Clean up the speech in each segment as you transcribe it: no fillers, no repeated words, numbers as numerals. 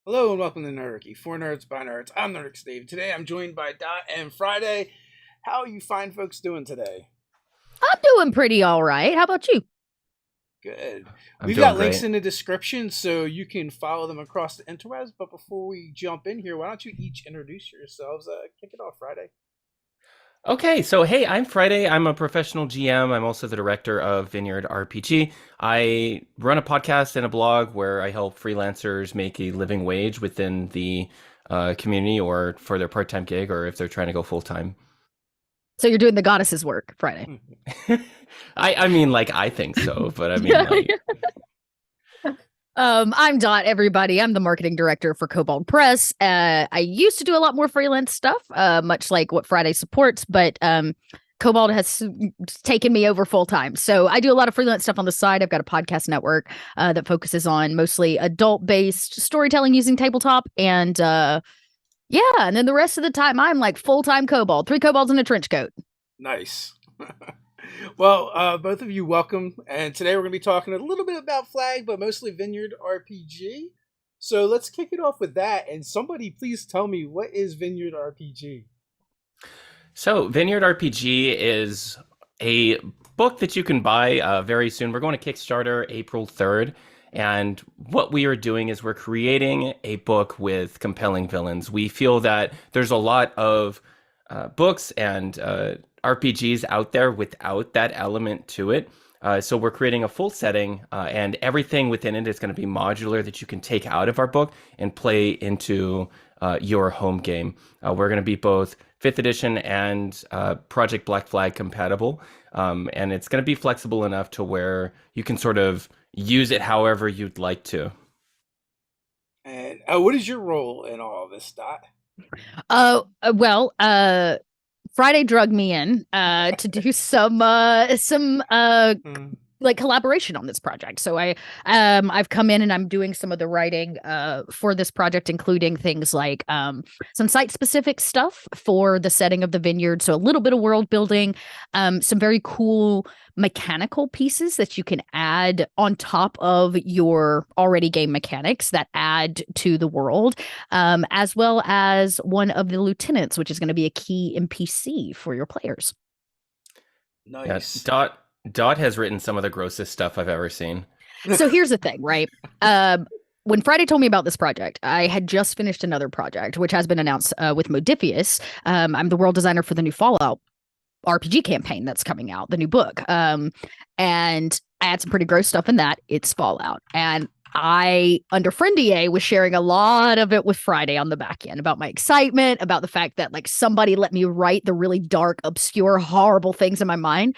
Hello and welcome to Nerdy, for nerds by nerds. I'm Nerd Steve. Today I'm joined by Dot and Friday. How are you fine folks doing today? I'm doing pretty all right. How about you? Good. I'm We've doing got links great. in the description so you can follow them across the interwebs. But before we jump in here, why don't you each introduce yourselves? Kick it off, Friday. Okay, so hey, I'm Friday. I'm a professional GM. I'm also the director of Vineyard RPG. I run a podcast and a blog where I help freelancers make a living wage within the community or for their part-time gig or if they're trying to go full-time. So you're doing the goddess's work Friday. I mean, like, I think so, but I mean, Yeah. like, I'm Dot, everybody. I'm the marketing director for Kobold Press. I used to do a lot more freelance stuff, much like what Friday supports, but Kobold has taken me over full time. So I do a lot of freelance stuff on the side. I've got a podcast network that focuses on mostly adult-based storytelling using tabletop. And yeah, and then the rest of the time, I'm like full-time Kobold, 3 kobolds in a trench coat. Nice. Well, both of you welcome. And today we're going to be talking a little bit about Flag, but mostly Vineyard RPG. So let's kick it off with that. And somebody please tell me, what is Vineyard RPG? so Vineyard RPG is a book that you can buy very soon. We're going to Kickstarter April 3rd. And what we are doing is we're creating a book with compelling villains. We feel that there's a lot of books and RPGs out there without that element to it. So we're creating a full setting, and everything within it is going to be modular that you can take out of our book and play into your home game. We're going to be both 5th edition and Project Black Flag compatible, and it's going to be flexible enough to where you can sort of use it however you'd like to. And what is your role in all of this, Dot? Well, Friday drugged me in to do some like collaboration on this project. So I've come in and I'm doing some of the writing for this project, including things like some site specific stuff for the setting of the vineyard. So a little bit of world building, some very cool mechanical pieces that you can add on top of your already game mechanics that add to the world, as well as one of the lieutenants, which is going to be a key NPC for your players. Yeah, Nice. Dot has written some of the grossest stuff I've ever seen. So here's the thing, right? When Friday told me about this project, I had just finished another project, which has been announced with Modifius. I'm the world designer for the new Fallout RPG campaign that's coming out, the new book. And I had some pretty gross stuff in that. It's Fallout. And I, under Friend EA, was sharing a lot of it with Friday on the back end about my excitement, about the fact that like somebody let me write the really dark, obscure, horrible things in my mind.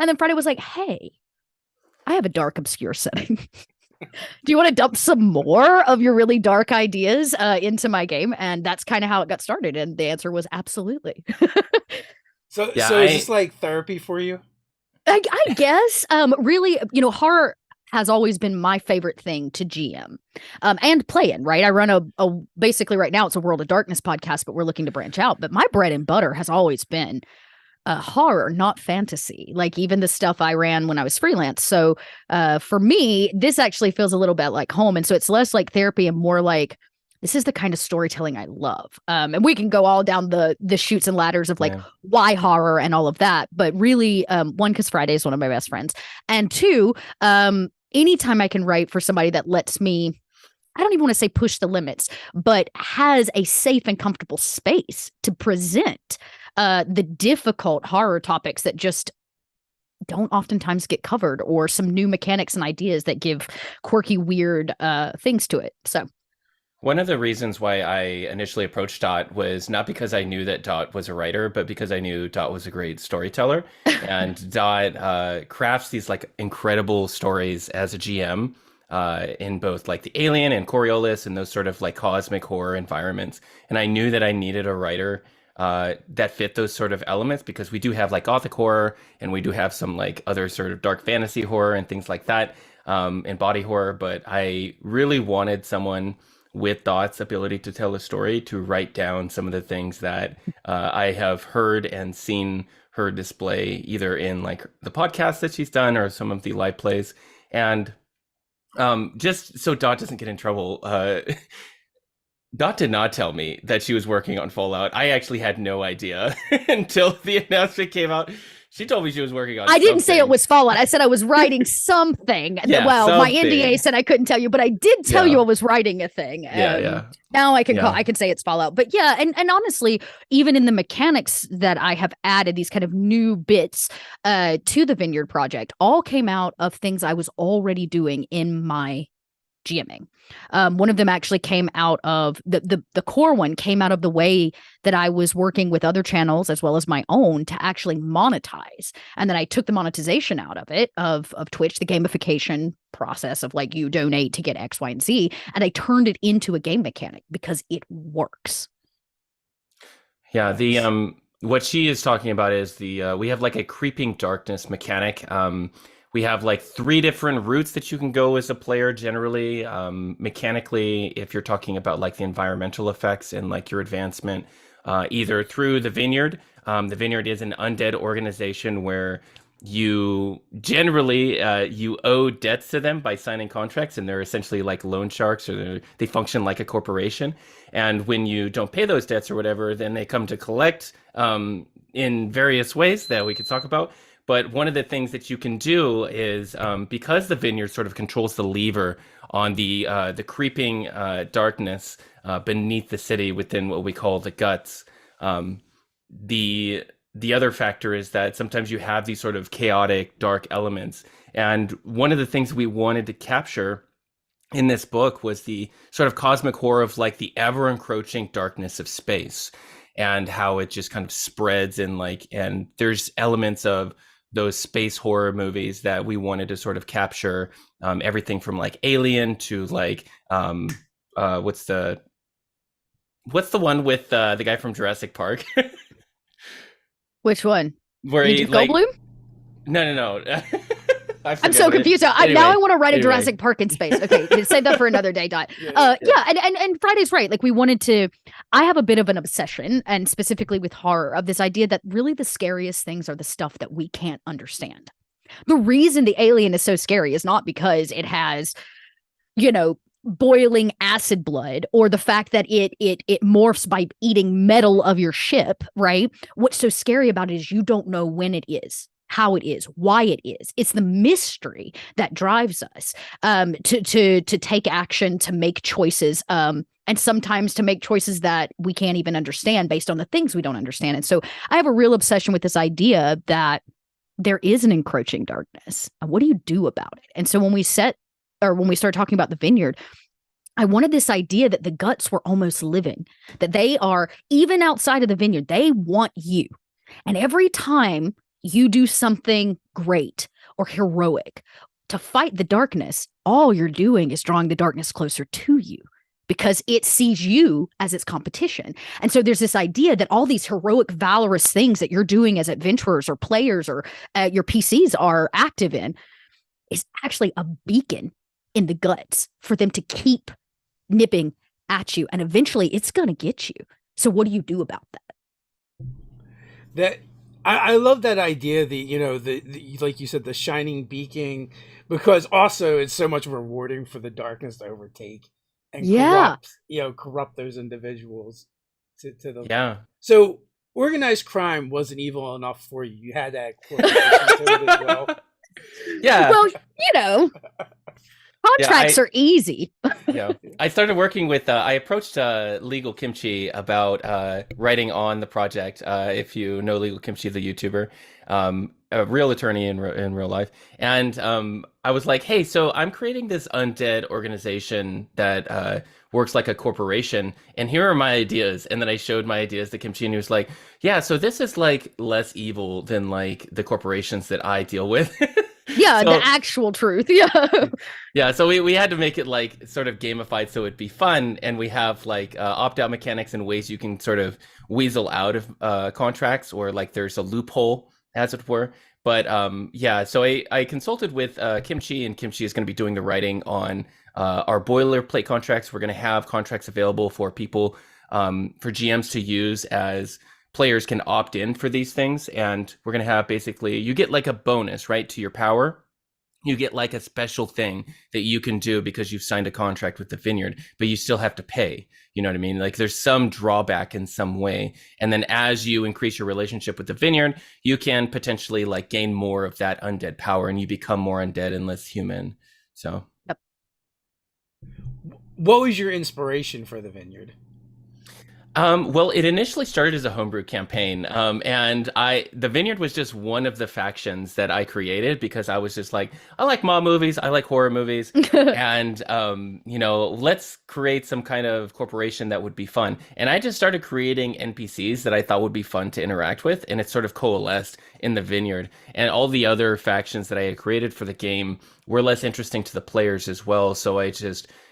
And then Friday was like, hey, I have a dark, obscure setting. Do you want to dump some more of your really dark ideas into my game? And that's kind of how it got started. And the answer was absolutely. So, Yeah, so is this like therapy for you? I guess, really, horror has always been my favorite thing to GM and play in, right? I run a basically right now it's a World of Darkness podcast, but we're looking to branch out. But my bread and butter has always been horror, not fantasy. Like even the stuff I ran when I was freelance. So for me, this actually feels a little bit like home. And so it's less like therapy and more like this is the kind of storytelling I love. And we can go all down the chutes and ladders of like yeah. why horror and all of that. But really, one, because Friday is one of my best friends. And two, anytime I can write for somebody that lets me, I don't even want to say push the limits, but has a safe and comfortable space to present the difficult horror topics that just don't oftentimes get covered, or some new mechanics and ideas that give quirky, weird things to it. So One of the reasons why I initially approached Dot was not because I knew that Dot was a writer, but because I knew Dot was a great storyteller. And Dot crafts these like incredible stories as a GM in both like the Alien and Coriolis and those sort of like cosmic horror environments. And I knew that I needed a writer that fit those sort of elements because we do have like gothic horror and we do have some like other sort of dark fantasy horror and things like that, and body horror. But I really wanted someone with Dot's ability to tell a story to write down some of the things that I have heard and seen her display either in like the podcast that she's done or some of the live plays. And just so Dot doesn't get in trouble, Dot did not tell me that she was working on Fallout. I actually had no idea until the announcement came out. She told me she was working on I didn't say it something. was Fallout. I said I was writing something. Yeah, Well, my something. NDA said I couldn't tell you, but I did tell you I was writing a thing. Yeah. Now I can Yeah. I can say it's Fallout. But yeah, and honestly, even in the mechanics that I have added, these kind of new bits to the Vineyard project, all came out of things I was already doing in my GMing. One of them actually came out of the core one came out of the way that I was working with other channels as well as my own to actually monetize. And then I took the monetization out of it, of Twitch, the gamification process of like you donate to get X, Y, and Z, and I turned it into a game mechanic because it works. Yeah, the what she is talking about is the we have like a creeping darkness mechanic. We have like 3 different routes that you can go as a player generally. Mechanically, if you're talking about like the environmental effects and like your advancement, either through the Vineyard. The Vineyard is an undead organization where you generally you owe debts to them by signing contracts, and they're essentially like loan sharks, or they function like a corporation. And when you don't pay those debts or whatever, then they come to collect in various ways that we could talk about. But one of the things that you can do is because the Vineyard sort of controls the lever on the creeping darkness beneath the city within what we call the guts. The other factor is that sometimes you have these sort of chaotic dark elements, and one of the things we wanted to capture in this book was the sort of cosmic horror of like the ever encroaching darkness of space, and how it just kind of spreads, and there's elements of those space horror movies that we wanted to sort of capture, everything from like Alien to like what's the one with the guy from Jurassic Park? Which one? Where he like Goldblum? No. I'm so confused. Now I want to write a Jurassic Park in space. Okay, save that for another day, Dot. And Friday's right. Like we wanted to. I have a bit of an obsession, and specifically with horror, of this idea that really the scariest things are the stuff that we can't understand. The reason the alien is so scary is not because it has, boiling acid blood, or the fact that it morphs by eating metal of your ship, right? What's so scary about it is you don't know when it is, how it is, why it is. It's the mystery that drives us to take action, to make choices, and sometimes to make choices that we can't even understand based on the things we don't understand. And so I have a real obsession with this idea that there is an encroaching darkness. And what do you do about it? And so when we start talking about the Vineyard, I wanted this idea that the guts were almost living, that they are, even outside of the Vineyard, they want you. And every time you do something great or heroic to fight the darkness, all you're doing is drawing the darkness closer to you, because it sees you as its competition. And so there's this idea that all these heroic, valorous things that you're doing as adventurers or players or your PCs are active in is actually a beacon in the guts for them to keep nipping at you. And eventually it's going to get you. So what do you do about that? I love that idea, the like you said, the shining beacon, because also it's so much rewarding for the darkness to overtake and corrupt those individuals to the. Yeah. So organized crime wasn't evil enough for you. You had that corporation to it as well. Yeah. Well, contracts are easy. I started working with, I approached Legal Kimchi about writing on the project. If you know Legal Kimchi, the YouTuber, a real attorney in real life. And I was like, hey, so I'm creating this undead organization that works like a corporation, and here are my ideas. And then I showed my ideas to Kimchi, and he was like, yeah, so this is like less evil than like the corporations that I deal with. Yeah, so, the actual truth. Yeah, so we had to make it like sort of gamified so it'd be fun, and we have like opt-out mechanics and ways you can sort of weasel out of contracts, or like there's a loophole, as it were. But so I consulted with Kimchi, and Kimchi is going to be doing the writing on our boilerplate contracts. We're going to have contracts available for people, for GMs to use as players can opt in for these things. And we're going to have basically, you get like a bonus, right, to your power you get like a special thing that you can do because you've signed a contract with the vineyard, but you still have to pay. You know what I mean? Like there's some drawback in some way. And then as you increase your relationship with the vineyard, you can potentially like gain more of that undead power and you become more undead and less human. So. Yep. What was your inspiration for the vineyard? Well, it initially started as a homebrew campaign, and the Vineyard was just one of the factions that I created because I was just like, I like mob movies, I like horror movies, and let's create some kind of corporation that would be fun. And I just started creating NPCs that I thought would be fun to interact with, and it sort of coalesced in the Vineyard. And all the other factions that I had created for the game were less interesting to the players as well. So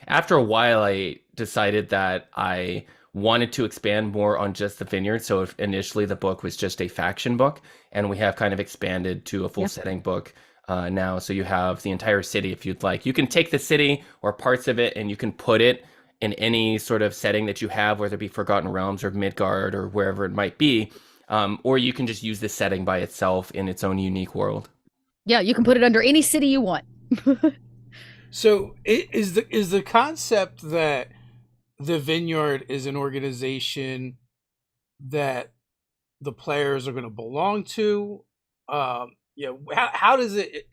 after a while, I decided that I wanted to expand more on just the Vineyard. So initially the book was just a faction book, and we have kind of expanded to a full setting book now. So you have the entire city if you'd like. You can take the city or parts of it and you can put it in any sort of setting that you have, whether it be Forgotten Realms or Midgard or wherever it might be. Or you can just use the setting by itself in its own unique world. Yeah, you can put it under any city you want. So is the concept that the Vineyard is an organization that the players are going to belong to? How does it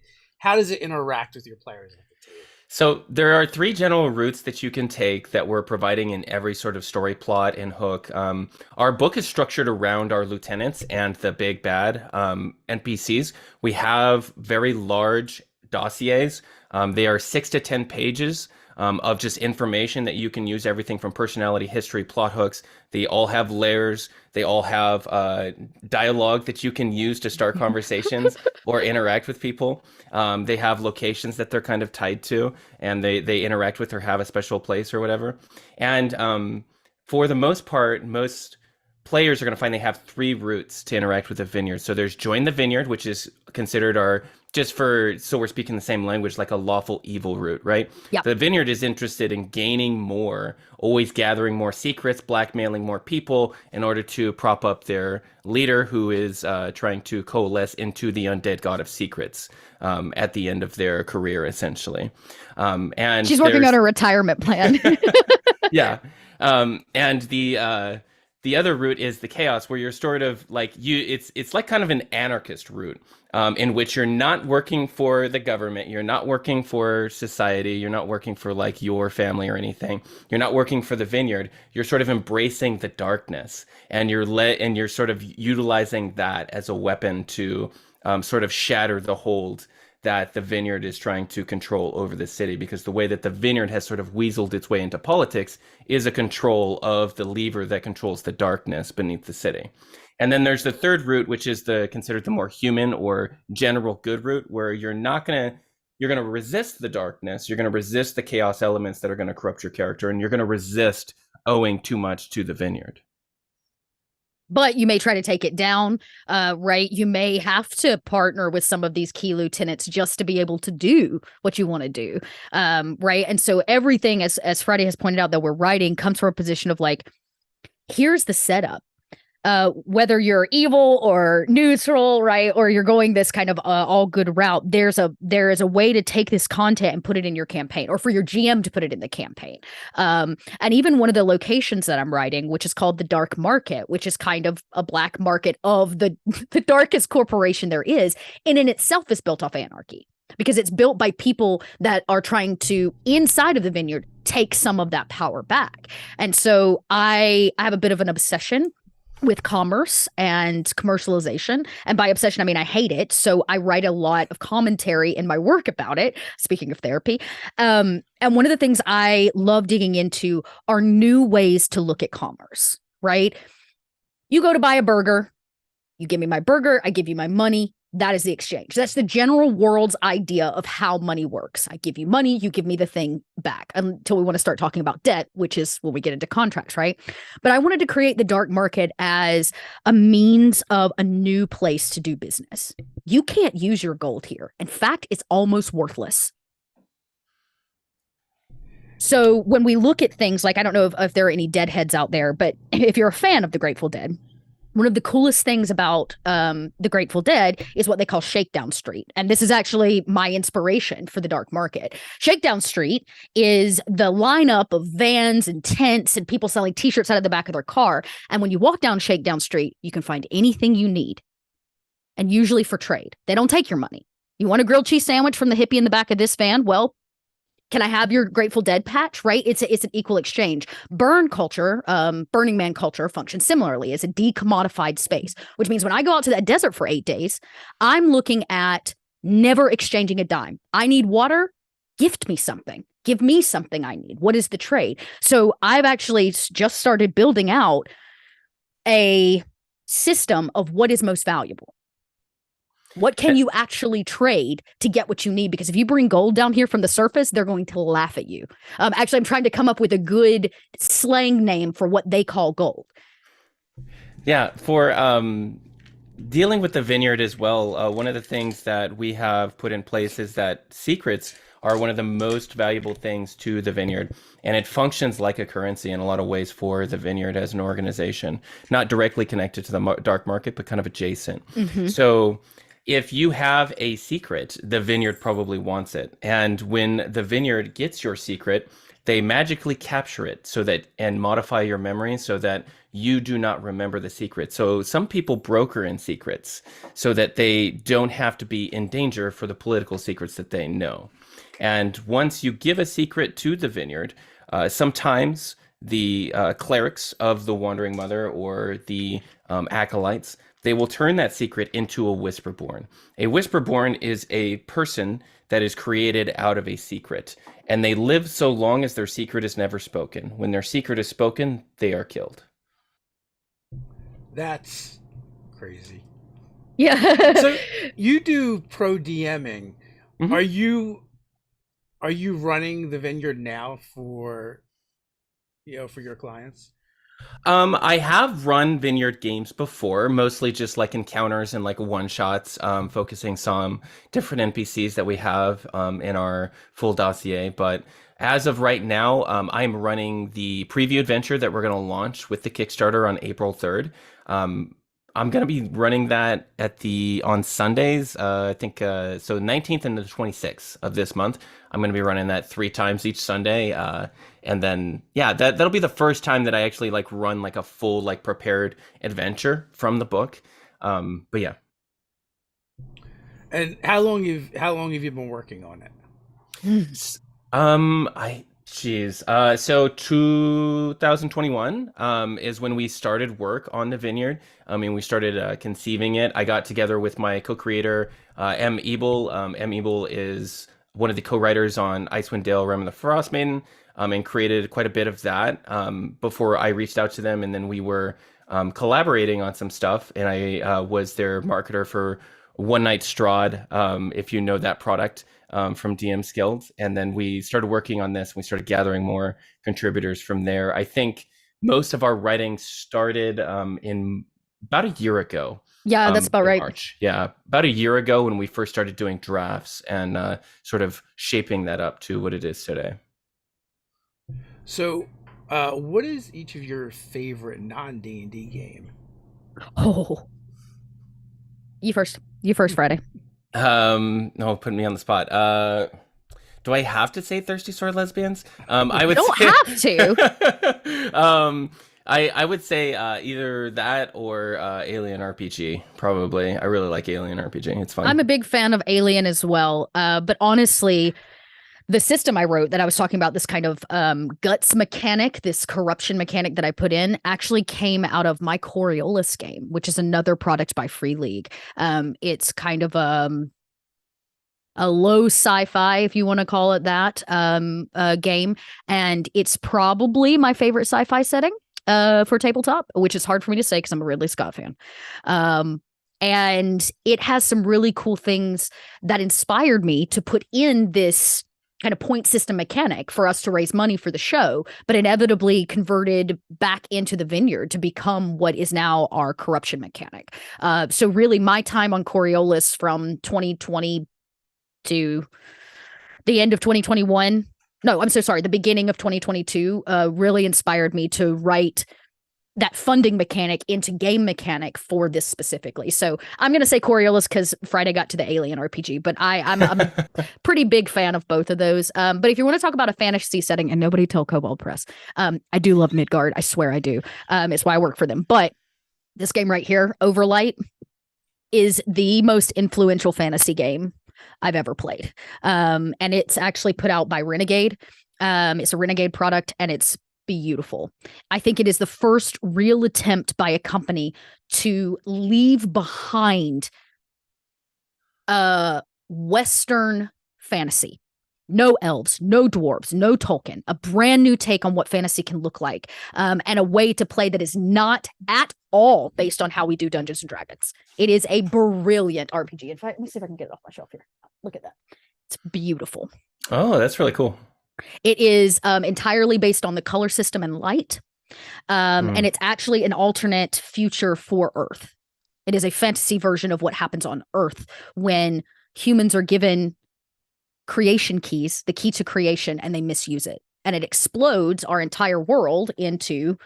interact with your players at the table? So there are 3 general routes that you can take that we're providing in every sort of story plot and hook. Our book is structured around our lieutenants and the big bad NPCs. We have very large dossiers. They are 6 to 10 pages. Of just information that you can use, everything from personality, history, plot hooks. They all have layers. They all have dialogue that you can use to start conversations or interact with people. They have locations that they're kind of tied to, and they interact with or have a special place or whatever. And for the most part, most players are going to find they have 3 routes to interact with the Vineyard. So there's join the Vineyard, which is considered so we're speaking the same language, like a lawful evil route, right? Yep. The Vineyard is interested in gaining more, always gathering more secrets, blackmailing more people in order to prop up their leader who is trying to coalesce into the undead god of secrets at the end of their career, essentially. And she's working on a retirement plan. Yeah. And the other route is the chaos, where you're sort of like it's like kind of an anarchist route, in which you're not working for the government, you're not working for society, you're not working for like your family or anything. You're not working for the Vineyard. You're sort of embracing the darkness, and you're sort of utilizing that as a weapon to sort of shatter the hold that the Vineyard is trying to control over the city, because the way that the Vineyard has sort of weaseled its way into politics is a control of the lever that controls the darkness beneath the city. And then there's the third route, which is considered the more human or general good route, where you're going to resist the darkness, you're going to resist the chaos elements that are going to corrupt your character, and you're going to resist owing too much to the Vineyard. But you may try to take it down, right? You may have to partner with some of these key lieutenants just to be able to do what you want to do, right? And so everything, as Friday has pointed out, that we're writing comes from a position of like, here's the setup. Whether you're evil or neutral, right, or you're going this kind of all good route, there is a way to take this content and put it in your campaign, or for your GM to put it in the campaign. And even one of the locations that I'm writing, which is called the Dark Market, which is kind of a black market of the darkest corporation there is, and in itself is built off anarchy, because it's built by people that are trying to, inside of the Vineyard, take some of that power back. And so I have a bit of an obsession with commerce and commercialization. And by obsession, I mean, I hate it. So I write a lot of commentary in my work about it, speaking of therapy. And one of the things I love digging into are new ways to look at commerce, right? You go to buy a burger, you give me my burger, I give you my money. That is the exchange. That's the general world's idea of how money works. I give you money, you give me the thing back, until we want to start talking about debt, which is when we get into contracts, right? But I wanted to create the dark market as a means of a new place to do business. You can't use your gold here. In fact, it's almost worthless. So when we look at things like, I don't know if there are any deadheads out there, but if you're a fan of the Grateful Dead, one of the coolest things about the Grateful Dead is what they call Shakedown Street. And this is actually my inspiration for the dark market. Shakedown Street is the lineup of vans and tents and people selling t-shirts out of the back of their car. And when you walk down Shakedown Street, you can find anything you need, and usually for trade. They don't take your money. You want a grilled cheese sandwich from the hippie in the back of this van? Well, can I have your Grateful Dead patch? Right? It's an equal exchange. Burning Man culture functions similarly as a decommodified space, which means when I go out to that desert for 8 days, I'm looking at never exchanging a dime. I need water. Gift me something. Give me something I need. What is the trade? So I've actually just started building out a system of what is most valuable. What can you actually trade to get what you need? Because if you bring gold down here from the surface, they're going to laugh at you. Actually, I'm trying to come up with a good slang name for what they call gold. Yeah, for dealing with the vineyard as well, one of the things that we have put in place is that secrets are one of the most valuable things to the vineyard. And it functions like a currency in a lot of ways for the vineyard as an organization, not directly connected to the dark market, but kind of adjacent. Mm-hmm. So if you have a secret, the vineyard probably wants it. And when the vineyard gets your secret, they magically capture it and modify your memory so that you do not remember the secret. So some people broker in secrets so that they don't have to be in danger for the political secrets that they know. And once you give a secret to the vineyard, sometimes the clerics of the Wandering Mother or the acolytes, they will turn that secret into a Whisperborn. A Whisperborn is a person that is created out of a secret, and they live so long as their secret is never spoken. When their secret is spoken, they are killed. That's crazy. Yeah. So you do pro DMing. Mm-hmm. Are you running the vineyard now for your clients? I have run vineyard games before, mostly just like encounters and like one-shots, focusing some different NPCs that we have in our full dossier. But as of right now, I'm running the preview adventure that we're going to launch with the Kickstarter on April 3rd. I'm going to be running that on Sundays, I think, so 19th and the 26th of this month. I'm going to be running that 3 times each Sunday. And then, yeah, that'll be the first time that I actually like run like a full like prepared adventure from the book. But yeah. And how long have you been working on it? So 2021 is when we started work on the vineyard. I mean, we started conceiving it. I got together with my co-creator, M. Ebel. M. Ebel is one of the co-writers on Icewind Dale, Realm of the Frost Maiden, and created quite a bit of that before I reached out to them. And then we were collaborating on some stuff, and I was their marketer for One Night Strahd, if you know that product. From DM's Guild, and then we started working on this. And we started gathering more contributors from there. I think most of our writing started in about a year ago. Yeah, that's about right. March. Yeah, about a year ago when we first started doing drafts and sort of shaping that up to what it is today. So, what is each of your favorite non-D&D game? Oh, you first, Friday. No, putting me on the spot. Do I have to say Thirsty Sword Lesbians? I would don't have to. I would say either that or Alien RPG, probably. I really like Alien RPG. It's fun. I'm a big fan of Alien as well. But honestly, the system I wrote that I was talking about, this kind of guts mechanic, this corruption mechanic that I put in, actually came out of my Coriolis game, which is another product by Free League. It's kind of a low sci-fi, if you want to call it that, game. And it's probably my favorite sci-fi setting for tabletop, which is hard for me to say because I'm a Ridley Scott fan. And it has some really cool things that inspired me to put in this kind of point system mechanic for us to raise money for the show, but inevitably converted back into the vineyard to become what is now our corruption mechanic. So really my time on Coriolis from 2020 to the end of 2021, no, I'm so sorry, the beginning of 2022 really inspired me to write that funding mechanic into game mechanic for this specifically. So I'm going to say Coriolis because Friday got to the Alien RPG, but I'm a pretty big fan of both of those. But if you want to talk about a fantasy setting, and nobody tell Kobold Press, I do love Midgard. I swear I do. It's why I work for them. But this game right here, Overlight, is the most influential fantasy game I've ever played. And it's actually put out by Renegade. It's a Renegade product, and it's beautiful. I think it is the first real attempt by a company to leave behind Western fantasy. No elves, no dwarves, no Tolkien. A brand new take on what fantasy can look like, and a way to play that is not at all based on how we do Dungeons and Dragons. It is a brilliant RPG. In fact, let me see if I can get it off my shelf here. Look at that. It's beautiful. Oh, that's really cool. It is entirely based on the color system and light, and it's actually an alternate future for Earth. It is a fantasy version of what happens on Earth when humans are given creation keys, the key to creation, and they misuse it. And it explodes our entire world into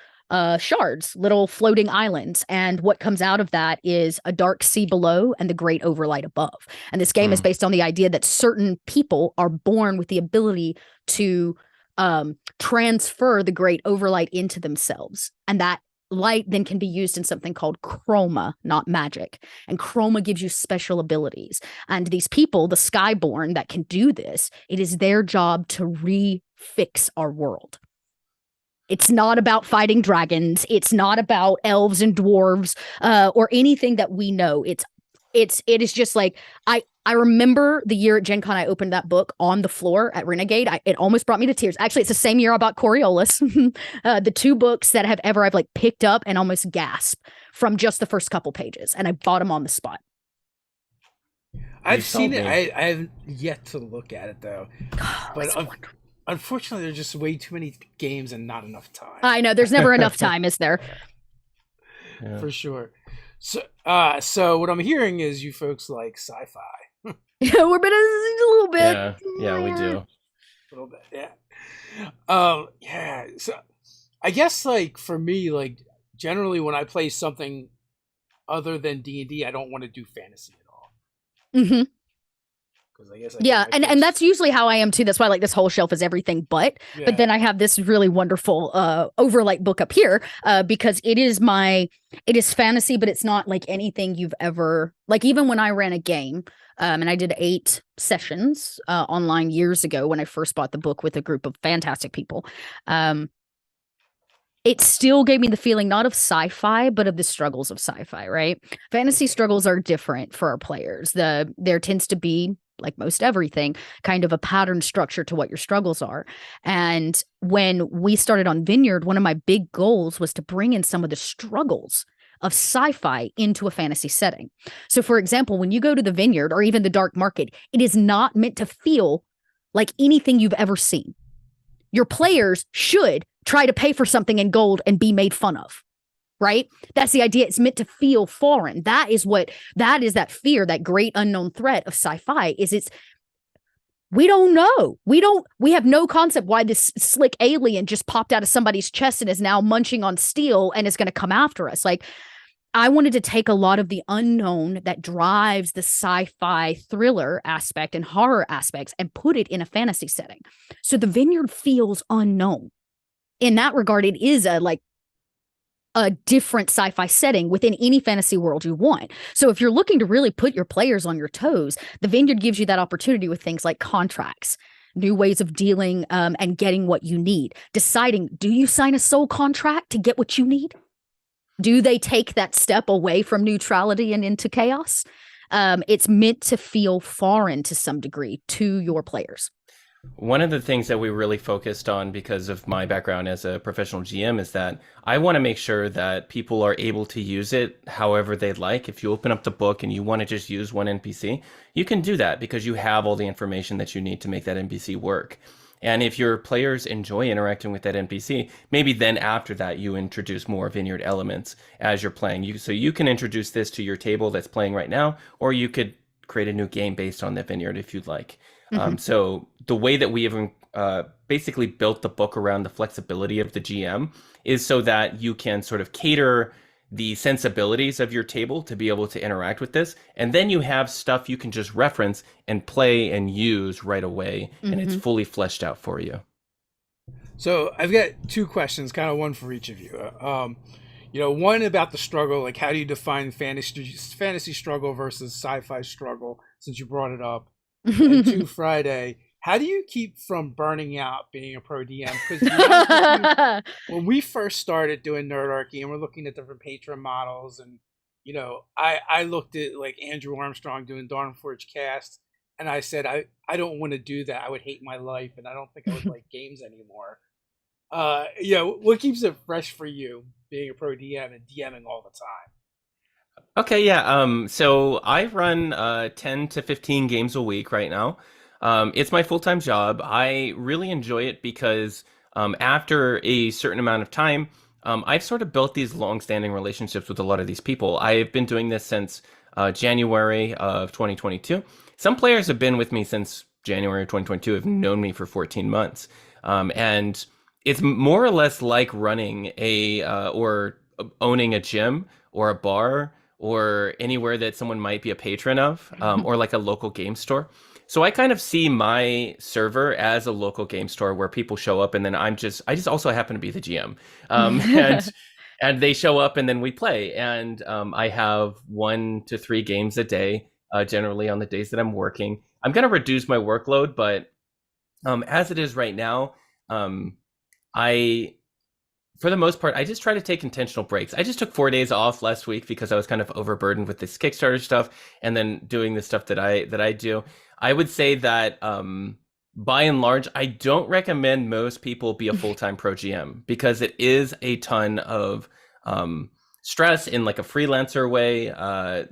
shards, little floating islands. And what comes out of that is a dark sea below and the great overlight above. And this game is based on the idea that certain people are born with the ability to transfer the great overlight into themselves. And that light then can be used in something called chroma, not magic. And chroma gives you special abilities. And these people, the Skyborn that can do this, it is their job to refix our world. It's not about fighting dragons. It's not about elves and dwarves or anything that we know. It is just like, I remember the year at Gen Con I opened that book on the floor at Renegade. It almost brought me to tears. Actually, it's the same year I bought Coriolis. The two books that I've like picked up and almost gasped from just the first couple pages. And I bought them on the spot. I've seen it. I haven't yet to look at it though. But unfortunately, there's just way too many games and not enough time. I know. There's never enough time, is there? Yeah. For sure. So what I'm hearing is you folks like sci-fi. We're been a little bit. Yeah, we do. A little bit, yeah. Yeah. So I guess like for me, like generally when I play something other than D&D, I don't want to do fantasy at all. Mm-hmm. I guess and that's usually how I am too. That's why like this whole shelf is everything but. Yeah. But then I have this really wonderful Overlight book up here because it is fantasy, but it's not like anything you've ever like. Even when I ran a game, and I did 8 sessions online years ago when I first bought the book with a group of fantastic people. It still gave me the feeling not of sci-fi, but of the struggles of sci-fi. Right? Fantasy struggles are different for our players. There tends to be, like most everything, kind of a pattern structure to what your struggles are. And when we started on Vineyard, one of my big goals was to bring in some of the struggles of sci-fi into a fantasy setting. So for example, when you go to the Vineyard or even the Dark Market, it is not meant to feel like anything you've ever seen. Your players should try to pay for something in gold and be made fun of. Right? That's the idea. It's meant to feel foreign. That is that fear, that great unknown threat of sci-fi we don't know. We have no concept why this slick alien just popped out of somebody's chest and is now munching on steel and is going to come after us. Like, I wanted to take a lot of the unknown that drives the sci-fi thriller aspect and horror aspects and put it in a fantasy setting. So the Vineyard feels unknown. In that regard, it is a different sci-fi setting within any fantasy world you want. So if you're looking to really put your players on your toes, the Vineyard gives you that opportunity with things like contracts, new ways of dealing and getting what you need. Deciding, do you sign a soul contract to get what you need? Do they take that step away from neutrality and into chaos? It's meant to feel foreign to some degree to your players. One of the things that we really focused on because of my background as a professional GM is that I want to make sure that people are able to use it however they'd like. If you open up the book and you want to just use one NPC, you can do that because you have all the information that you need to make that NPC work. And if your players enjoy interacting with that NPC, maybe then after that you introduce more Vineyard elements as you're playing. So you can introduce this to your table that's playing right now, or you could create a new game based on the Vineyard if you'd like. So the way that we have basically built the book around the flexibility of the GM is so that you can sort of cater the sensibilities of your table to be able to interact with this. And then you have stuff you can just reference and play and use right away. And it's fully fleshed out for you. So I've got two questions, kind of one for each of you. One about the struggle, like how do you define fantasy struggle versus sci-fi struggle, since you brought it up. And two, Friday, how do you keep from burning out being a pro DM? Because when we first started doing Nerdarchy and we're looking at different patron models, and I looked at like Andrew Armstrong doing Dawnforge Cast, and I said I don't want to do that. I would hate my life, and I don't think I would like games anymore. What keeps it fresh for you being a pro DM and DMing all the time? Okay, yeah. So I run 10 to 15 games a week right now. It's my full-time job. I really enjoy it because after a certain amount of time, I've sort of built these long-standing relationships with a lot of these people. I've been doing this since January of 2022. Some players have been with me since January of 2022, have known me for 14 months. And it's more or less like running or owning a gym or a bar or anywhere that someone might be a patron of, or like a local game store. So I kind of see my server as a local game store where people show up, and then I just also happen to be the GM, and they show up and then we play. And I have 1 to 3 games a day, generally on the days that I'm working. I'm going to reduce my workload, but as it is right now, for the most part, I just try to take intentional breaks. I just took 4 days off last week because I was kind of overburdened with this Kickstarter stuff and then doing the stuff that I do. I would say that by and large, I don't recommend most people be a full-time pro GM because it is a ton of stress in like a freelancer way,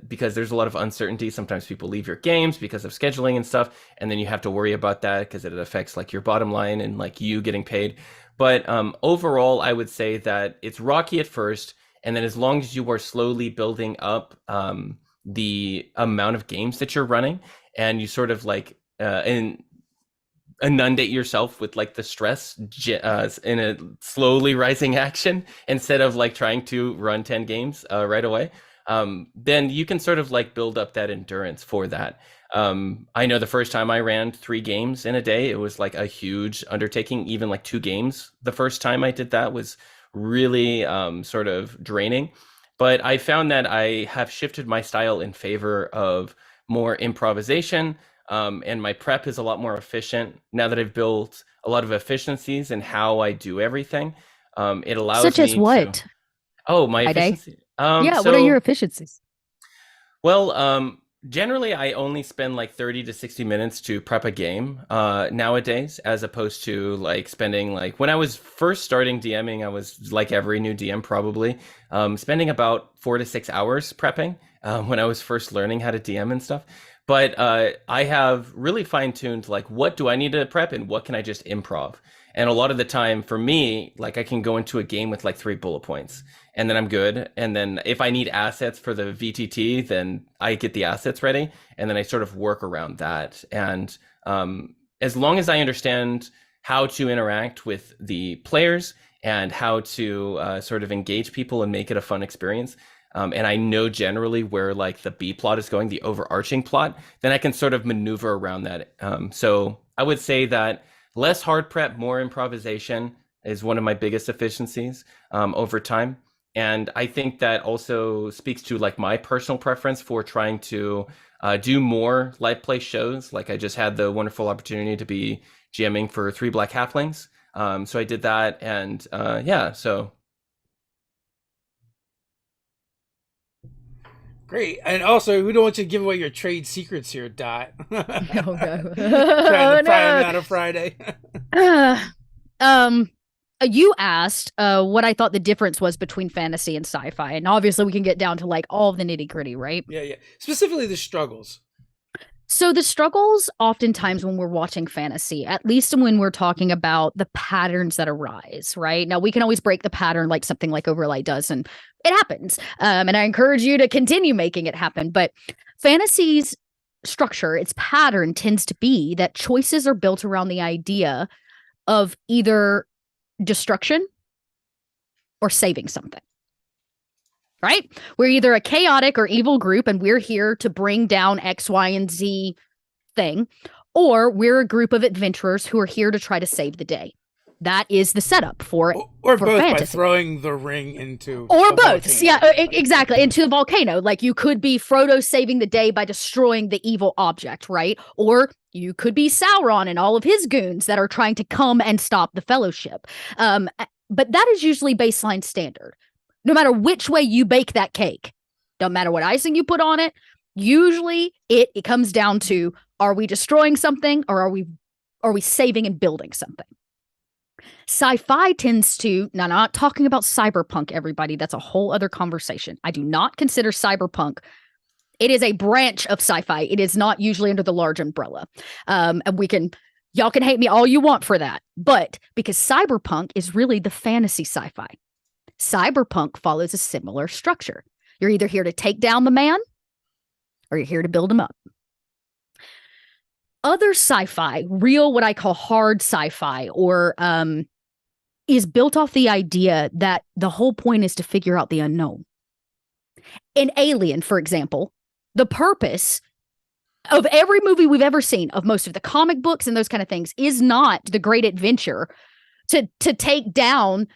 because there's a lot of uncertainty. Sometimes people leave your games because of scheduling and stuff, and then you have to worry about that because it affects like your bottom line and like you getting paid. But overall, I would say that it's rocky at first, and then as long as you are slowly building up the amount of games that you're running, and you sort of like inundate yourself with like the stress in a slowly rising action instead of like trying to run 10 games right away, then you can sort of like build up that endurance for that. I know the first time I ran 3 games in a day, it was like a huge undertaking. Even like 2 games the first time I did that was really sort of draining. But I found that I have shifted my style in favor of more improvisation, and my prep is a lot more efficient now that I've built a lot of efficiencies in how I do everything. It allows Such me as what? to... Oh, my efficiency. What are your efficiencies? Well, generally, I only spend like 30 to 60 minutes to prep a game nowadays, as opposed to like spending like when I was first starting DMing, I was like every new DM probably spending about 4 to 6 hours prepping when I was first learning how to DM and stuff. But I have really fine-tuned like what do I need to prep and what can I just improv. And a lot of the time for me, like I can go into a game with like 3 bullet points and then I'm good. And then if I need assets for the VTT, then I get the assets ready and then I sort of work around that. And as long as I understand how to interact with the players and how to sort of engage people and make it a fun experience, and I know generally where like the B plot is going, the overarching plot, then I can sort of maneuver around that. So I would say that less hard prep, more improvisation is one of my biggest efficiencies over time. And I think that also speaks to like my personal preference for trying to do more live play shows. Like I just had the wonderful opportunity to be GMing for 3 Black Halflings. So I did that, and so. Great. And also, we don't want you to give away your trade secrets here, Dot. Oh, no. Trying to pry them out of Friday. You asked what I thought the difference was between fantasy and sci-fi. And obviously, we can get down to like all of the nitty-gritty, right? Yeah. Specifically the struggles. So the struggles oftentimes when we're watching fantasy, at least when we're talking about the patterns that arise, right? Now we can always break the pattern like something like Overlay does, and it happens. And I encourage you to continue making it happen. But fantasy's structure, its pattern tends to be that choices are built around the idea of either destruction or saving something. Right? We're either a chaotic or evil group and we're here to bring down X, Y, and Z thing, or we're a group of adventurers who are here to try to save the day. That is the setup for or for both fantasy. by throwing the ring into or both. volcano. Yeah, exactly. Into the volcano. Like you could be Frodo saving the day by destroying the evil object, right? Or you could be Sauron and all of his goons that are trying to come and stop the Fellowship. But that is usually baseline standard. No matter which way you bake that cake, don't matter what icing you put on it, usually it comes down to, are we destroying something or are we saving and building something? Sci-fi tends to, now I'm not talking about cyberpunk, everybody. That's a whole other conversation. I do not consider cyberpunk. It is a branch of sci-fi. It is not usually under the large umbrella. And y'all can hate me all you want for that. But because cyberpunk is really the fantasy sci-fi. Cyberpunk follows a similar structure. You're either here to take down the man or you're here to build him up. Other sci-fi, real what I call hard sci-fi, or is built off the idea that the whole point is to figure out the unknown. In Alien, for example, the purpose of every movie we've ever seen, of most of the comic books and those kind of things, is not the great adventure to take down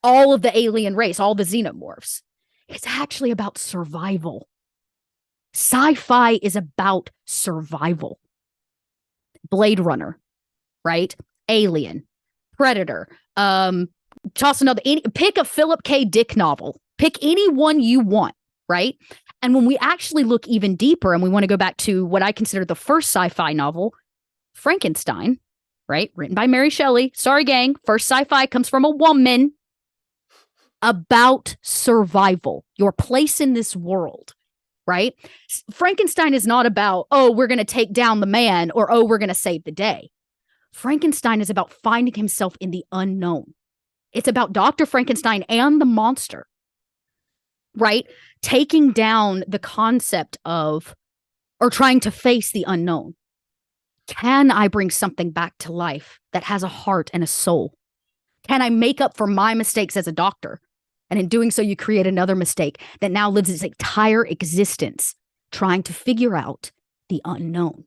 all of the alien race, all the xenomorphs. It's actually about survival. Sci-fi is about survival. Blade Runner, right? Alien, Predator. Toss another. Pick a Philip K. Dick novel. Pick any one you want, right? And when we actually look even deeper, and we want to go back to what I consider the first sci-fi novel, Frankenstein, right? Written by Mary Shelley. Sorry, gang. First sci-fi comes from a woman. About survival, your place in this world, right? Frankenstein is not about, oh, we're going to take down the man, or, oh, we're going to save the day. Frankenstein is about finding himself in the unknown. It's about Dr. Frankenstein and the monster, right? Taking down the concept of, or trying to face the unknown. Can I bring something back to life that has a heart and a soul? Can I make up for my mistakes as a doctor? And in doing so, you create another mistake that now lives its entire existence trying to figure out the unknown.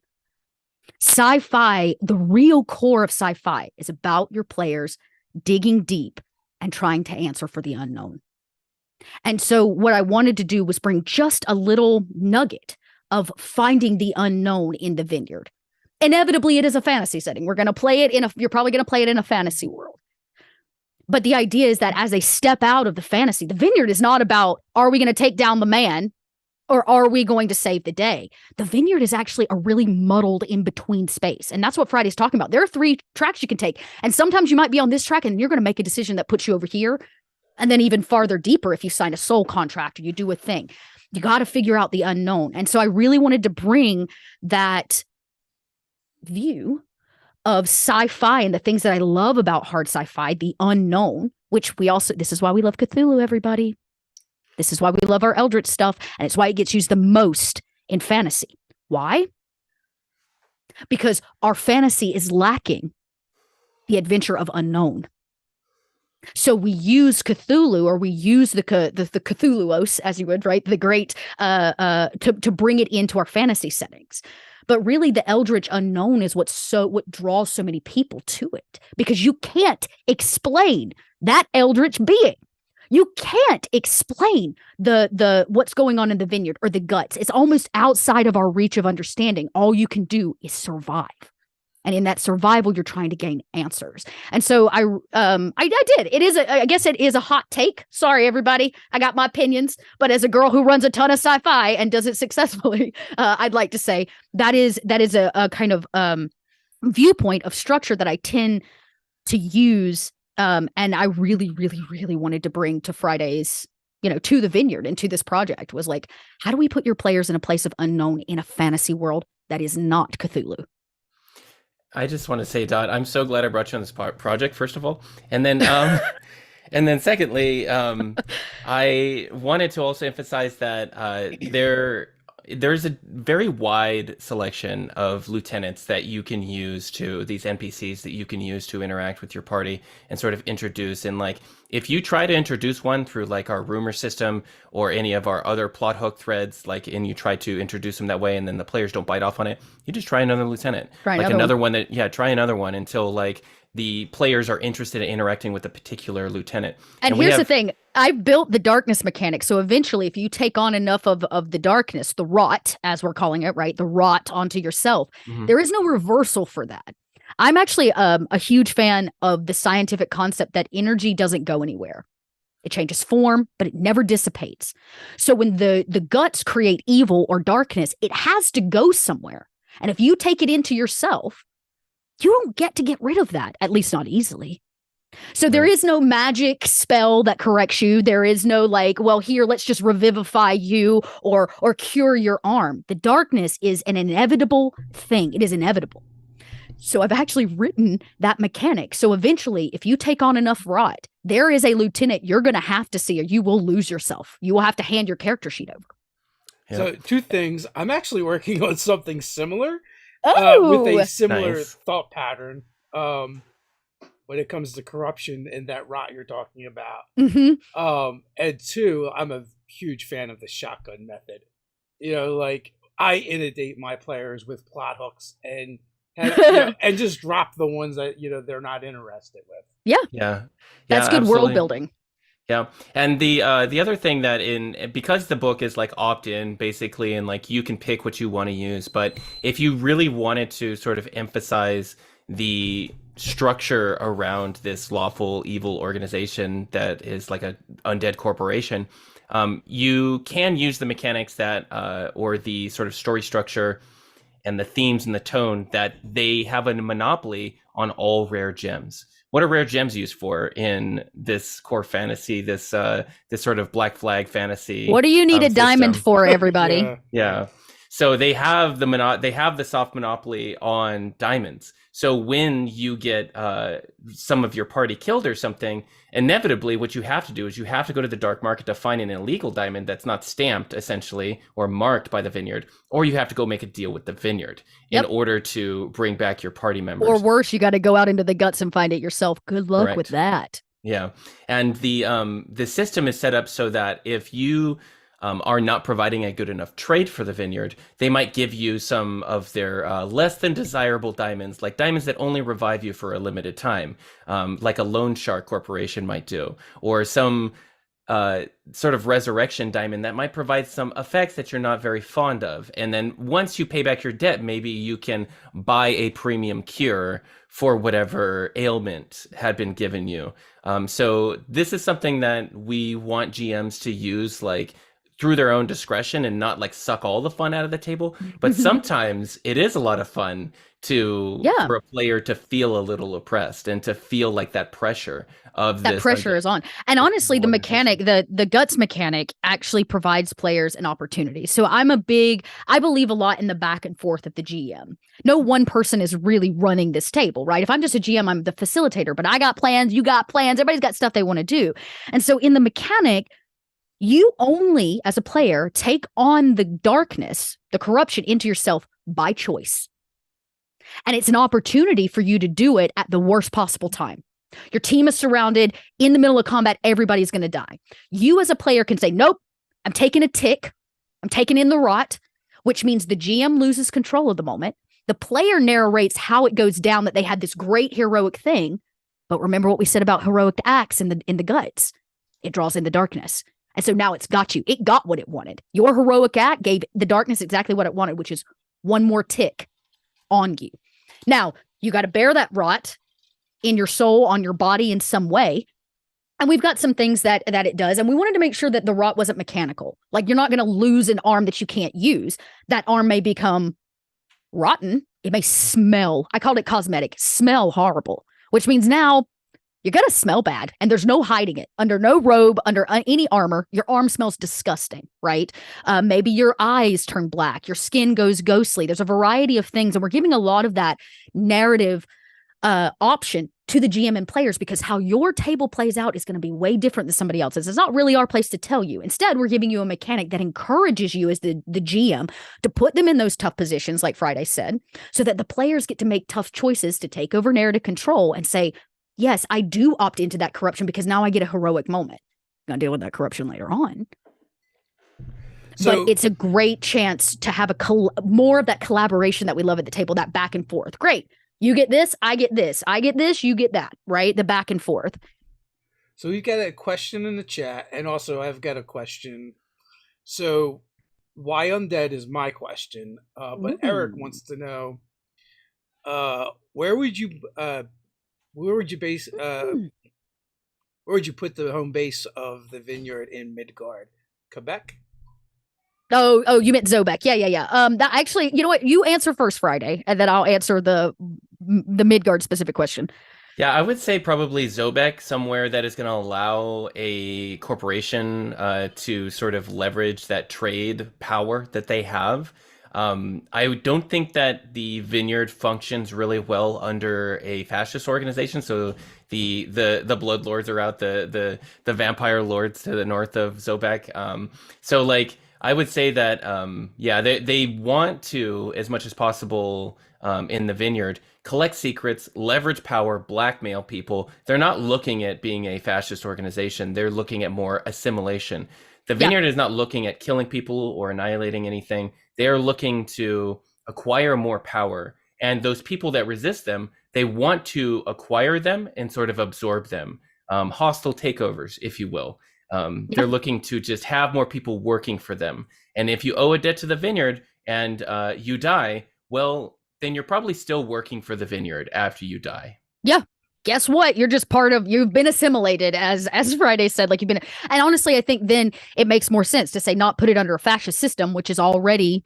Sci-fi, the real core of sci-fi, is about your players digging deep and trying to answer for the unknown. And so what I wanted to do was bring just a little nugget of finding the unknown in the Vineyard. Inevitably, it is a fantasy setting. You're probably going to play it in a fantasy world. But the idea is that as they step out of the fantasy, the Vineyard is not about, are we going to take down the man or are we going to save the day? The Vineyard is actually a really muddled in-between space. And that's what Friday's talking about. There are 3 tracks you can take. And sometimes you might be on this track and you're going to make a decision that puts you over here. And then even farther deeper, if you sign a soul contract or you do a thing, you got to figure out the unknown. And so I really wanted to bring that view of sci-fi and the things that I love about hard sci-fi, the unknown, which this is why we love Cthulhu, everybody. This is why we love our Eldritch stuff, and it's why it gets used the most in fantasy. Why? Because our fantasy is lacking the adventure of unknown. So we use Cthulhu, or we use the Cthulhuos, as you would, right? The great, to bring it into our fantasy settings. But really, the Eldritch unknown is what draws so many people to it, because you can't explain that Eldritch being. You can't explain the what's going on in the Vineyard or the guts. It's almost outside of our reach of understanding. All you can do is survive. And in that survival, you're trying to gain answers. And so I did. I guess it is a hot take. Sorry, everybody. I got my opinions. But as a girl who runs a ton of sci-fi and does it successfully, I'd like to say that is a kind of viewpoint of structure that I tend to use. And I really, really, really wanted to bring to Friday's, to the Vineyard and to this project, was like, how do we put your players in a place of unknown in a fantasy world that is not Cthulhu? I just want to say, Dot, I'm so glad I brought you on this project, first of all. And then and then secondly, I wanted to also emphasize that there there's a very wide selection of lieutenants that you can use to these NPCs that you can use to interact with your party and sort of introduce. And like, if you try to introduce one through like our rumor system or any of our other plot hook threads, like, and you try to introduce them that way, and then the players don't bite off on it, you just try another lieutenant, Try like another one that, yeah, try another one until like the players are interested in interacting with a particular lieutenant. And here's the thing. I built the darkness mechanic. So eventually, if you take on enough of the darkness, the rot, as we're calling it, right? The rot onto yourself, there is no reversal for that. I'm actually a huge fan of the scientific concept that energy doesn't go anywhere. It changes form, but it never dissipates. So when the guts create evil or darkness, it has to go somewhere. And if you take it into yourself, you don't get to get rid of that, at least not easily. So there is no magic spell that corrects you. There is no like, well, here, let's just revivify you or cure your arm. The darkness is an inevitable thing. It is inevitable. So I've actually written that mechanic. So eventually, if you take on enough rot, there is a lieutenant you're going to have to see, or you will lose yourself. You will have to hand your character sheet over. Yeah. So 2 things. I'm actually working on something similar. Oh, with a similar thought pattern when it comes to corruption and that rot you're talking about. And 2, I'm a huge fan of the shotgun method. You know, like I inundate my players with plot hooks and and just drop the ones that they're not interested with. Yeah, that's good world building. Yeah, and the other thing that because the book is like opt-in basically, and like you can pick what you want to use, but if you really wanted to sort of emphasize the structure around this lawful evil organization that is like a undead corporation, you can use the mechanics that or the sort of story structure and the themes and the tone that they have a monopoly on all rare gems. What are rare gems used for in this core fantasy, this sort of Black Flag fantasy? What do you need a diamond for, everybody? Yeah. So they have the soft monopoly on diamonds. So when you get some of your party killed or something, inevitably what you have to do is you have to go to the dark market to find an illegal diamond that's not stamped, essentially, or marked by the Vineyard, or you have to go make a deal with the Vineyard in order to bring back your party members. Or worse, you got to go out into the guts and find it yourself. Good luck with that. Yeah. And the system is set up so that if you are not providing a good enough trade for the Vineyard, they might give you some of their less than desirable diamonds, like diamonds that only revive you for a limited time, like a loan shark corporation might do, or some sort of resurrection diamond that might provide some effects that you're not very fond of. And then once you pay back your debt, maybe you can buy a premium cure for whatever ailment had been given you. So this is something that we want GMs to use, like, through their own discretion and not like suck all the fun out of the table. But sometimes it is a lot of fun for a player to feel a little oppressed and to feel like that pressure of that pressure is on. And honestly, the mechanic, the guts mechanic actually provides players an opportunity. So I believe a lot in the back and forth of the GM. No one person is really running this table, right? If I'm just a GM, I'm the facilitator, but I got plans, you got plans, everybody's got stuff they want to do. And so in the mechanic, you only, as a player, take on the darkness, the corruption into yourself by choice. And it's an opportunity for you to do it at the worst possible time. Your team is surrounded in the middle of combat. Everybody's going to die. You as a player can say, nope, I'm taking a tick. I'm taking in the rot, which means the GM loses control of the moment. The player narrates how it goes down, that they had this great heroic thing. But remember what we said about heroic acts in the guts. It draws in the darkness. And so now it's got you. It got what it wanted. Your heroic act gave the darkness exactly what it wanted, which is one more tick on you. Now, you got to bear that rot in your soul, on your body in some way. And we've got some things that it does. And we wanted to make sure that the rot wasn't mechanical. Like, you're not going to lose an arm that you can't use. That arm may become rotten. It may smell. I called it cosmetic. Smell horrible, which means now you're going to smell bad, and there's no hiding it. Under no robe, under any armor, your arm smells disgusting, right? Maybe your eyes turn black, your skin goes ghostly. There's a variety of things, and we're giving a lot of that narrative option to the GM and players, because how your table plays out is going to be way different than somebody else's. It's not really our place to tell you. Instead, we're giving you a mechanic that encourages you as the GM to put them in those tough positions, like Friday said, so that the players get to make tough choices to take over narrative control and say, yes, I do opt into that corruption because now I get a heroic moment. I'm going to deal with that corruption later on. But it's a great chance to have more of that collaboration that we love at the table, that back and forth. Great. You get this, I get this. I get this, you get that, right? The back and forth. So we've got a question in the chat, and also I've got a question. So why undead is my question, but Eric wants to know, where would you put the home base of the Vineyard in Midgard? Quebec? Oh, you meant Zobek. Yeah. That actually, you know what? You answer first, Friday, and then I'll answer the Midgard specific question. Yeah, I would say probably Zobek, somewhere that is going to allow a corporation to sort of leverage that trade power that they have. I don't think that the Vineyard functions really well under a fascist organization. So the Blood Lords are out, the Vampire Lords to the north of Zobek. So like, I would say that, they want to, as much as possible in the Vineyard, collect secrets, leverage power, blackmail people. They're not looking at being a fascist organization. They're looking at more assimilation. The Vineyard is not looking at killing people or annihilating anything. They're looking to acquire more power. And those people that resist them, they want to acquire them and sort of absorb them. Hostile takeovers, if you will. They're looking to just have more people working for them. And if you owe a debt to the Vineyard and you die, well, then you're probably still working for the Vineyard after you die. Yeah. Guess what? You're just you've been assimilated, as Friday said, like you've been. And honestly, I think then it makes more sense to say not put it under a fascist system, which is already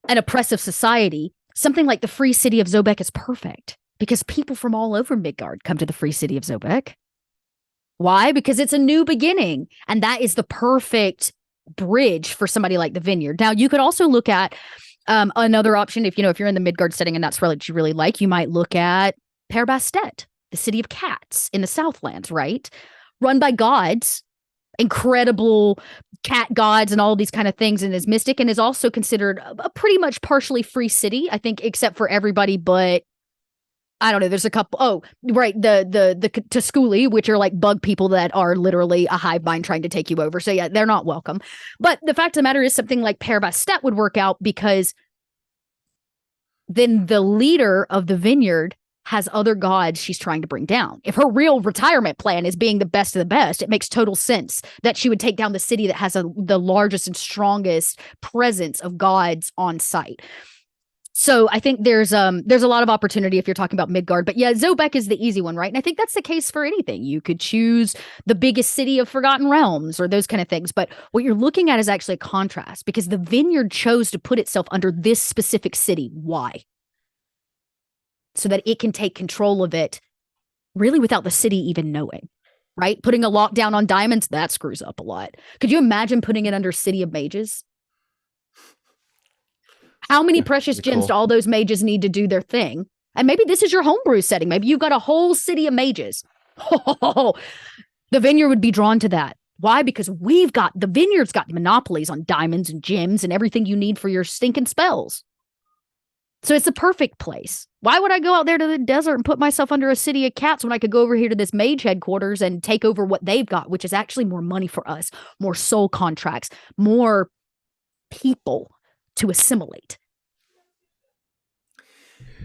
an oppressive society. Something like the free city of Zobek is perfect because people from all over Midgard come to the free city of Zobek. Why? Because it's a new beginning. And that is the perfect bridge for somebody like the Vineyard. Now, you could also look at another option. If you're in the Midgard setting and that's what you really like, you might look at Perbastet, the city of cats in the Southlands, right? Run by gods, incredible cat gods and all these kind of things, and is mystic and is also considered a pretty much partially free city, I think, except for everybody but I don't know. There's a couple. Oh, right. The Tusculi, which are like bug people that are literally a hive mind trying to take you over. So yeah, they're not welcome. But the fact of the matter is something like Perbastet would work out because then the leader of the Vineyard has other gods she's trying to bring down. If her real retirement plan is being the best of the best, it makes total sense that she would take down the city that has the largest and strongest presence of gods on site. So I think there's a lot of opportunity if you're talking about Midgard. But yeah, Zobek is the easy one, right? And I think that's the case for anything. You could choose the biggest city of Forgotten Realms or those kind of things. But what you're looking at is actually a contrast because the Vineyard chose to put itself under this specific city. Why? So that it can take control of it really without the city even knowing, right? Putting a lockdown on diamonds, that screws up a lot. Could you imagine putting it under City of Mages? How many precious gems do all those mages need to do their thing? And maybe this is your homebrew setting. Maybe you've got a whole city of mages. The Vineyard would be drawn to that. Why? Because the Vineyard's got monopolies on diamonds and gems and everything you need for your stinking spells. So it's the perfect place. Why would I go out there to the desert and put myself under a city of cats when I could go over here to this mage headquarters and take over what they've got, which is actually more money for us, more soul contracts, more people to assimilate.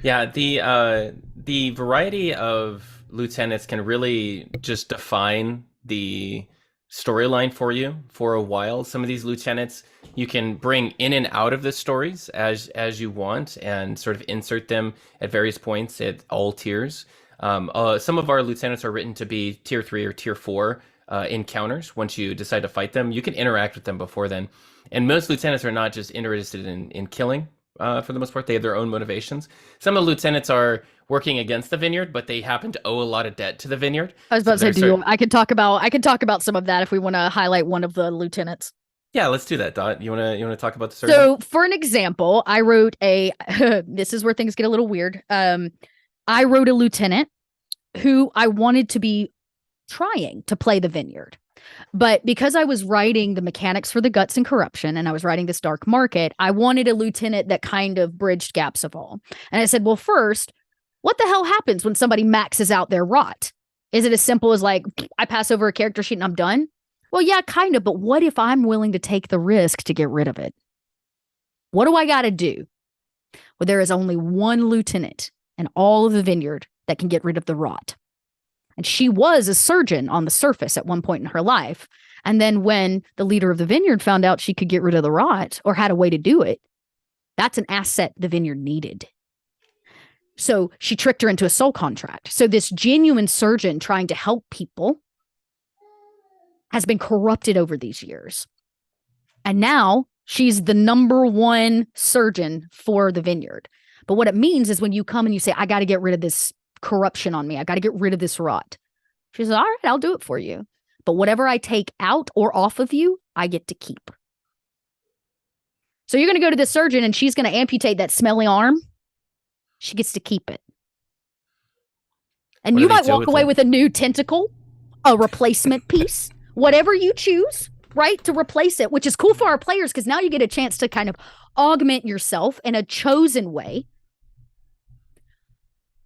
Yeah, the variety of lieutenants can really just define the storyline for you for a while. Some of these lieutenants you can bring in and out of the stories as you want and sort of insert them at various points at all tiers. Some of our lieutenants are written to be tier 3 or tier 4 encounters. Once you decide to fight them, you can interact with them before then. And most lieutenants are not just interested in killing for the most part. They have their own motivations. Some of the lieutenants are working against the Vineyard, but they happen to owe a lot of debt to the Vineyard. I was about to say, I could talk about some of that if we want to highlight one of the lieutenants. Yeah, let's do that, Dot. You want to talk about the So, for an example, I wrote this is where things get a little weird. I wrote a lieutenant who I wanted to be trying to play the Vineyard. But because I was writing the mechanics for the Guts and Corruption, and I was writing this Dark Market, I wanted a lieutenant that kind of bridged gaps of all. And I said, well, first, what the hell happens when somebody maxes out their rot? Is it as simple as like, I pass over a character sheet and I'm done? Well, yeah, kind of. But what if I'm willing to take the risk to get rid of it? What do I got to do? Well, there is only one lieutenant in all of the Vineyard that can get rid of the rot. And she was a surgeon on the surface at one point in her life. And then when the leader of the Vineyard found out she could get rid of the rot or had a way to do it, that's an asset the Vineyard needed. So she tricked her into a soul contract. So this genuine surgeon trying to help people has been corrupted over these years. And now she's the number one surgeon for the Vineyard. But what it means is when you come and you say, I got to get rid of this corruption on me, I got to get rid of this rot. She says, all right, I'll do it for you. But whatever I take out or off of you, I get to keep. So you're going to go to the surgeon and she's going to amputate that smelly arm. She gets to keep it. And you might walk away with a new tentacle, a replacement piece, whatever you choose, right, to replace it, which is cool for our players because now you get a chance to kind of augment yourself in a chosen way.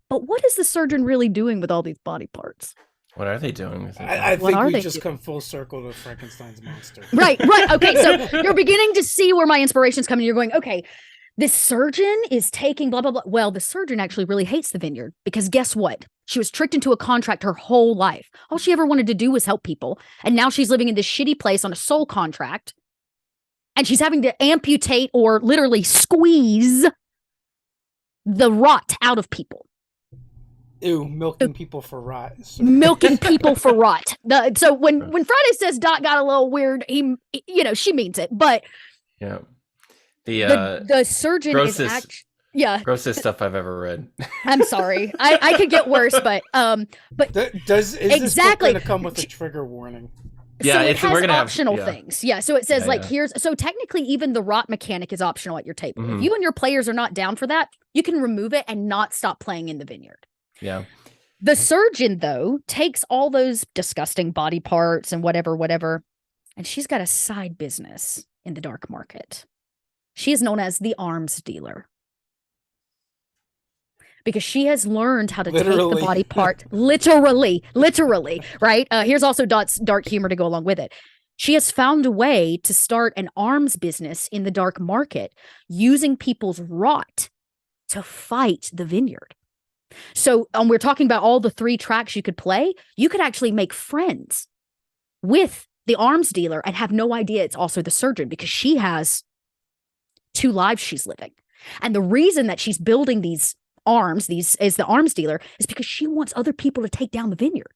But what is the surgeon really doing with all these body parts? What are they doing with it? I think we just come full circle to Frankenstein's monster. Right. Okay, so you're beginning to see where my inspiration's coming. You're going, okay, this surgeon is taking blah, blah, blah. Well, the surgeon actually really hates the Vineyard because guess what? She was tricked into a contract her whole life. All she ever wanted to do was help people. And now she's living in this shitty place on a soul contract. And she's having to amputate or literally squeeze the rot out of people. Ew, milking people for rot. Milking people for rot. So when Friday says Dot got a little weird, she means it. But yeah, the surgeon grossest, is actually grossest stuff I've ever read. I'm sorry, I could get worse, but is exactly this book going to come with a trigger warning? Yeah, so it has optional things. Yeah, so it says so technically even the rot mechanic is optional at your table. Mm-hmm. If you and your players are not down for that, you can remove it and not stop playing in the Vineyard. Yeah. The surgeon, though, takes all those disgusting body parts and whatever, and she's got a side business in the dark market. She is known as the arms dealer. Because she has learned how to take the body part literally, right? Here's also Dot's dark humor to go along with it. She has found a way to start an arms business in the dark market using people's rot to fight the Vineyard. So we're talking about all the 3 tracks you could play. You could actually make friends with the arms dealer and have no idea it's also the surgeon because she has 2 lives she's living. And the reason that she's building these arms, is the arms dealer, is because she wants other people to take down the Vineyard.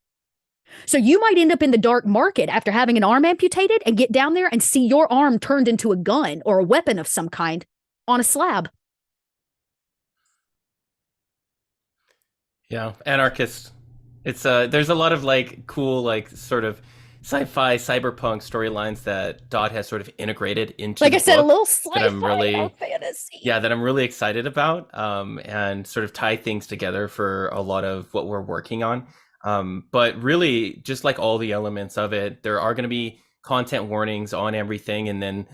So you might end up in the dark market after having an arm amputated and get down there and see your arm turned into a gun or a weapon of some kind on a slab. Yeah, anarchist. It's there's a lot of like cool like sort of sci-fi cyberpunk storylines that Dot has sort of integrated into. Like I said, a little sci-fi fantasy. Yeah, that I'm really excited about, and sort of tie things together for a lot of what we're working on. But really, just like all the elements of it, there are going to be content warnings on everything, and then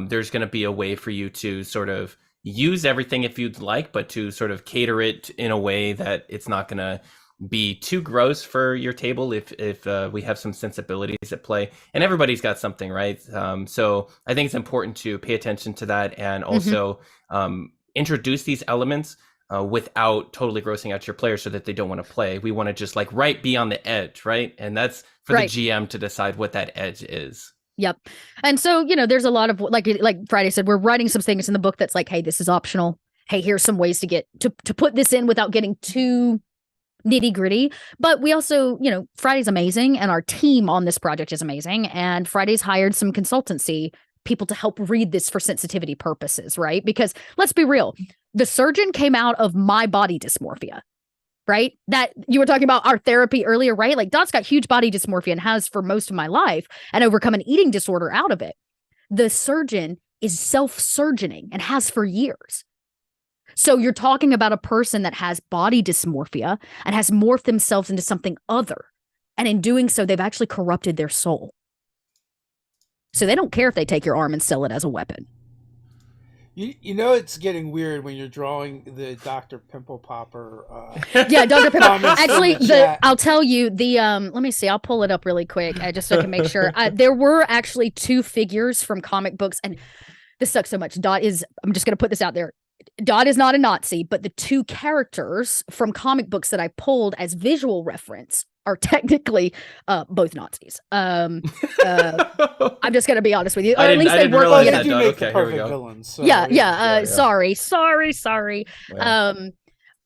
there's going to be a way for you to sort of use everything if you'd like, but to sort of cater it in a way that it's not going to be too gross for your table if we have some sensibilities at play, and everybody's got something, right? So I think it's important to pay attention to that and also introduce these elements without totally grossing out your players so that they don't want to play. We want to just like be on the edge, right? And that's for the GM to decide what that edge is. Yep. And so, there's a lot of like Friday said, we're writing some things in the book that's like, hey, this is optional. Hey, here's some ways to get to put this in without getting too nitty gritty. But we also, Friday's amazing and our team on this project is amazing. And Friday's hired some consultancy people to help read this for sensitivity purposes, right? Because let's be real, the surgeon came out of my body dysmorphia. Right? That you were talking about our therapy earlier, right? Like Dot's got huge body dysmorphia and has for most of my life and overcome an eating disorder out of it. The surgeon is self-surgeoning and has for years. So you're talking about a person that has body dysmorphia and has morphed themselves into something other. And in doing so, they've actually corrupted their soul. So they don't care if they take your arm and sell it as a weapon. You know it's getting weird when you're drawing the Dr. Pimple Popper. Yeah, Dr. Pimple. comments in Actually, the chat. I'll tell you let me see. I'll pull it up really quick just so I can make sure. There were actually 2 figures from comic books, and this sucks so much. I'm just going to put this out there. Dot is not a Nazi, but the 2 characters from comic books that I pulled as visual reference are technically both Nazis. I'm just going to be honest with you. Or at least they work. Well, You they know, do make the Okay, here we perfect go. villains. So, yeah. Sorry. Yeah.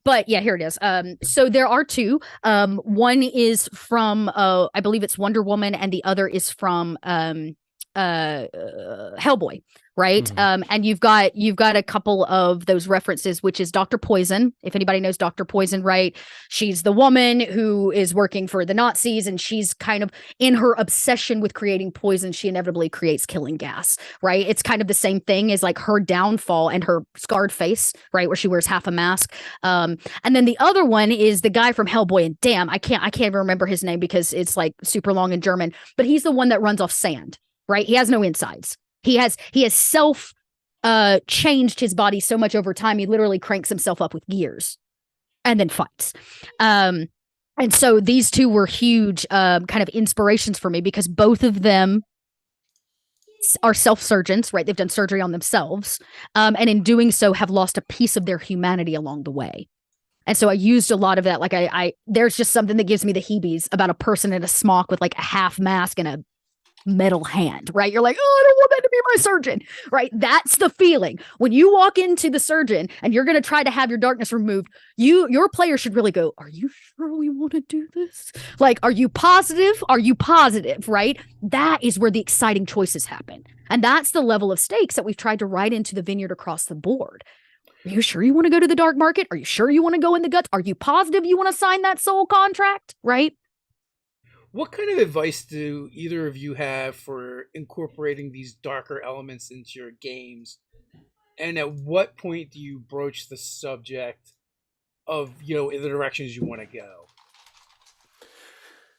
But yeah, here it is. So there are 2. One is from I believe it's Wonder Woman, and the other is from Hellboy, right? Mhm. And you've got a couple of those references, which is Dr. Poison. If anybody knows Dr. Poison, right? She's the woman who is working for the Nazis, and she's kind of in her obsession with creating poison, she inevitably creates killing gas, right? It's kind of the same thing as like her downfall and her scarred face, right? Where she wears half a mask. And then the other one is the guy from Hellboy, and damn, I can't even remember his name because it's like super long in German, but he's the one that runs off sand. Right? He has no insides. He has self changed his body so much over time. He literally cranks himself up with gears and then fights. And so these 2 were huge kind of inspirations for me because both of them are self-surgeons, right? They've done surgery on themselves. And in doing so have lost a piece of their humanity along the way. And so I used a lot of that. Like there's just something that gives me the heebies about a person in a smock with like a half mask and a metal hand, right? You're like, oh, I don't want that to be my surgeon, right? That's the feeling when you walk into the surgeon and you're going to try to have your darkness removed. Your player should really go, are you sure we want to do this? Like, are you positive? Right? That is where the exciting choices happen. And that's the level of stakes that we've tried to write into the Vineyard across the board. Are you sure you want to go to the dark market? Are you sure you want to go in the guts? Are you positive you want to sign that soul contract? Right? What kind of advice do either of you have for incorporating these darker elements into your games? And at what point do you broach the subject of, in the directions you want to go?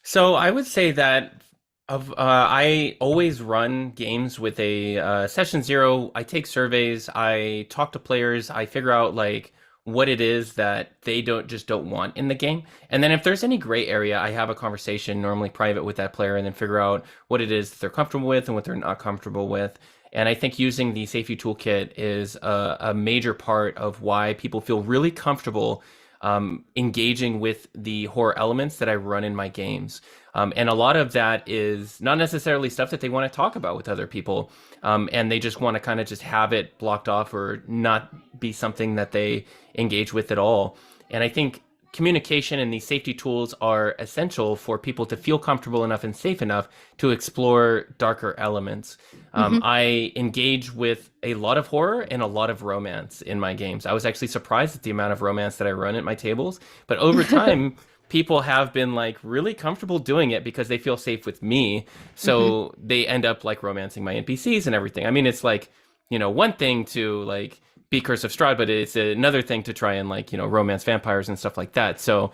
So I would say that I always run games with a session 0. I take surveys, I talk to players, I figure out like what it is that they don't want in the game. And then if there's any gray area, I have a conversation, normally private, with that player and then figure out what it is that they're comfortable with and what they're not comfortable with. And I think using the safety toolkit is a major part of why people feel really comfortable engaging with the horror elements that I run in my games. And a lot of that is not necessarily stuff that they want to talk about with other people. And they just want to kind of just have it blocked off or not be something that they engage with at all. And I think communication and these safety tools are essential for people to feel comfortable enough and safe enough to explore darker elements. I engage with a lot of horror and a lot of romance in my games. I was actually surprised at the amount of romance that I run at my tables, but over time, people have been like really comfortable doing it because they feel safe with me. So they end up like romancing my NPCs and everything. I mean, it's like, one thing to like be Curse of Strahd, but it's another thing to try and like, romance vampires and stuff like that. So,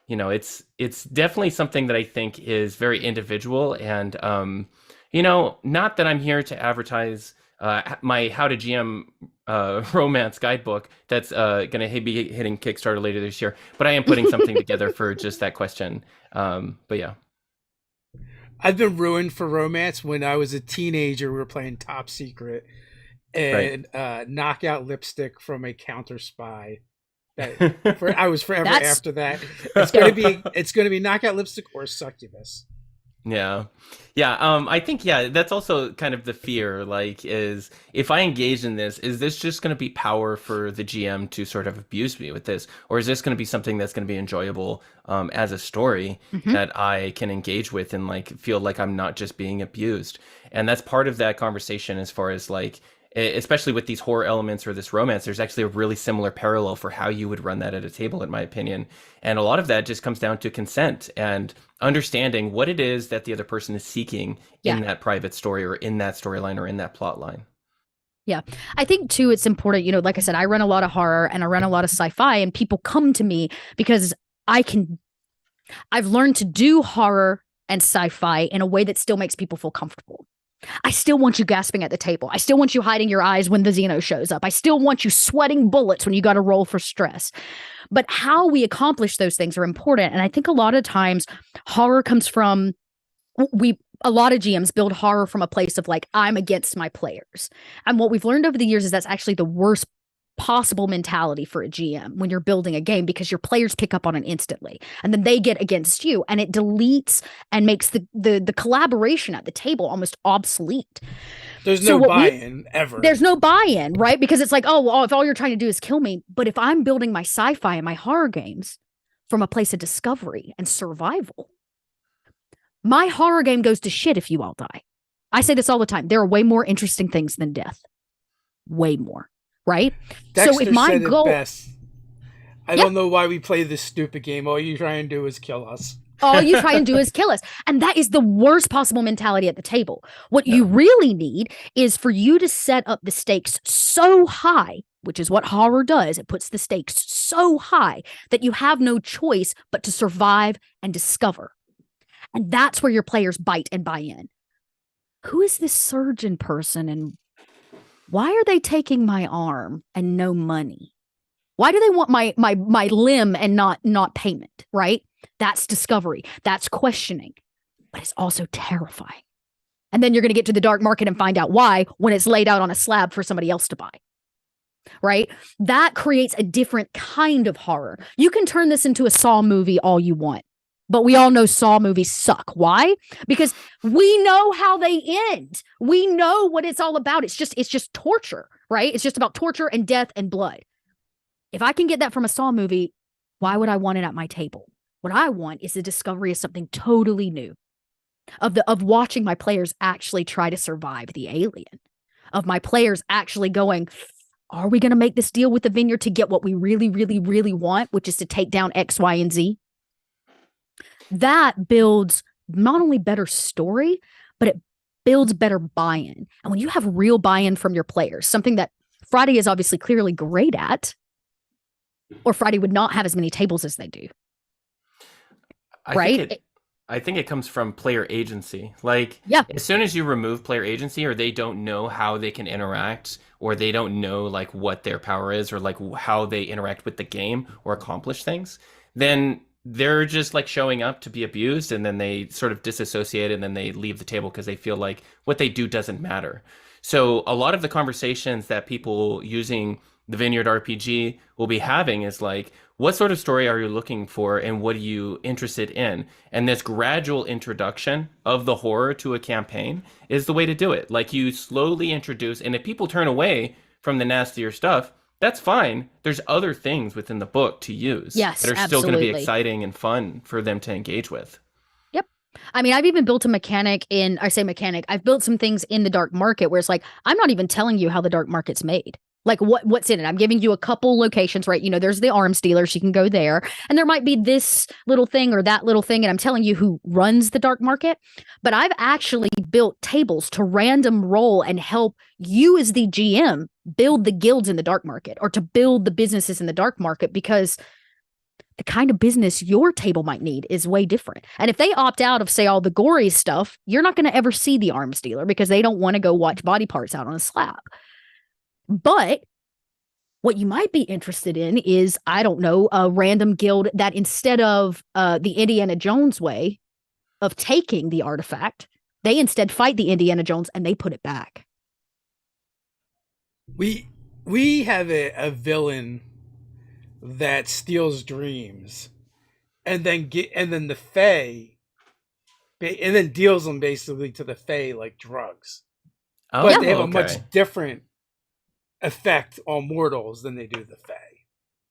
it's definitely something that I think is very individual. And, not that I'm here to advertise my How to GM romance guidebook that's going to be hitting Kickstarter later this year, but I am putting something together for just that question. But yeah. I've been ruined for romance. When I was a teenager, we were playing Top Secret, and knockout lipstick from a counter spy. I was forever after that. It's gonna be knockout lipstick or succubus. Yeah. I think, that's also kind of the fear, like, is if I engage in this, is this just going to be power for the GM to sort of abuse me with this? Or is this going to be something that's going to be enjoyable as a story that I can engage with and like feel like I'm not just being abused? And that's part of that conversation as far as like, especially with these horror elements or this romance, there's actually a really similar parallel for how you would run that at a table, in my opinion. And a lot of that just comes down to consent and understanding what it is that the other person is seeking in that private story or in that storyline or in that plot line. Yeah. I think too, it's important, like I said, I run a lot of horror and I run a lot of sci-fi, and people come to me because I've learned to do horror and sci-fi in a way that still makes people feel comfortable. I still want you gasping at the table. I still want you hiding your eyes when the Xeno shows up. I still want you sweating bullets when you got to roll for stress. But how we accomplish those things are important. And I think a lot of times horror comes from a lot of GMs build horror from a place of like, I'm against my players. And what we've learned over the years is that's actually the worst possible mentality for a GM when you're building a game, because your players pick up on it instantly and then they get against you, and it deletes and makes the collaboration at the table almost obsolete. There's no buy-in ever. There's no buy-in, right? Because it's like, oh, well, if all you're trying to do is kill me. But if I'm building my sci-fi and my horror games from a place of discovery and survival, my horror game goes to shit if you all die. I say this all the time. There are way more interesting things than death. Way more. Right? Dexter so if my said goal, it best. I don't know why we play this stupid game. All you try and do is kill us. All you try and do is kill us. And that is the worst possible mentality at the table. What you really need is for you to set up the stakes so high, which is what horror does. It puts the stakes so high that you have no choice but to survive and discover. And that's where your players bite and buy in. Who is this surgeon person, and why are they taking my arm and no money? Why do they want my limb and not payment, right? That's discovery. That's questioning. But it's also terrifying. And then you're going to get to the dark market and find out why when it's laid out on a slab for somebody else to buy. Right? That creates a different kind of horror. You can turn this into a Saw movie all you want. But we all know Saw movies suck. Why? Because we know how they end. We know what it's all about. It's just torture, right? It's just about torture and death and blood. If I can get that from a Saw movie, why would I want it at my table? What I want is the discovery of something totally new, of watching my players actually try to survive the alien, of my players actually going, are we going to make this deal with the Vineyard to get what we really, really, really want, which is to take down X, Y, and Z? That builds not only better story, but it builds better buy-in. And when you have real buy-in from your players, something that Friday is obviously clearly great at, or Friday would not have as many tables as they do. I think it comes from player agency. Like, as soon as you remove player agency, or they don't know how they can interact, or they don't know like what their power is, or like how they interact with the game or accomplish things, then they're just like showing up to be abused, and then they sort of disassociate, and then they leave the table because they feel like what they do doesn't matter. So a lot of the conversations that people using the Vineyard RPG will be having is like, what sort of story are you looking for, and what are you interested in? And this gradual introduction of the horror to a campaign is the way to do it. Like, you slowly introduce, and if people turn away from the nastier stuff, that's fine. There's other things within the book to use that are still going to be exciting and fun for them to engage with. Yep. I mean, I've even built a mechanic I've built some things in the dark market where it's like, I'm not even telling you how the dark market's made. Like what's in it. I'm giving you a couple locations, right? There's the arms dealers. You can go there. And there might be this little thing or that little thing. And I'm telling you who runs the dark market. But I've actually built tables to random roll and help you as the GM build the guilds in the dark market, or to build the businesses in the dark market, because the kind of business your table might need is way different. And if they opt out of, say, all the gory stuff, you're not going to ever see the arms dealer because they don't want to go watch body parts out on a slab. But what you might be interested in is, I don't know, a random guild that instead of the Indiana Jones way of taking the artifact, they instead fight the Indiana Jones and they put it back. We have a villain that steals dreams, and then the Fae, and then deals them basically to the Fae like drugs. Oh, but they have a much different effect on mortals than they do the Fae.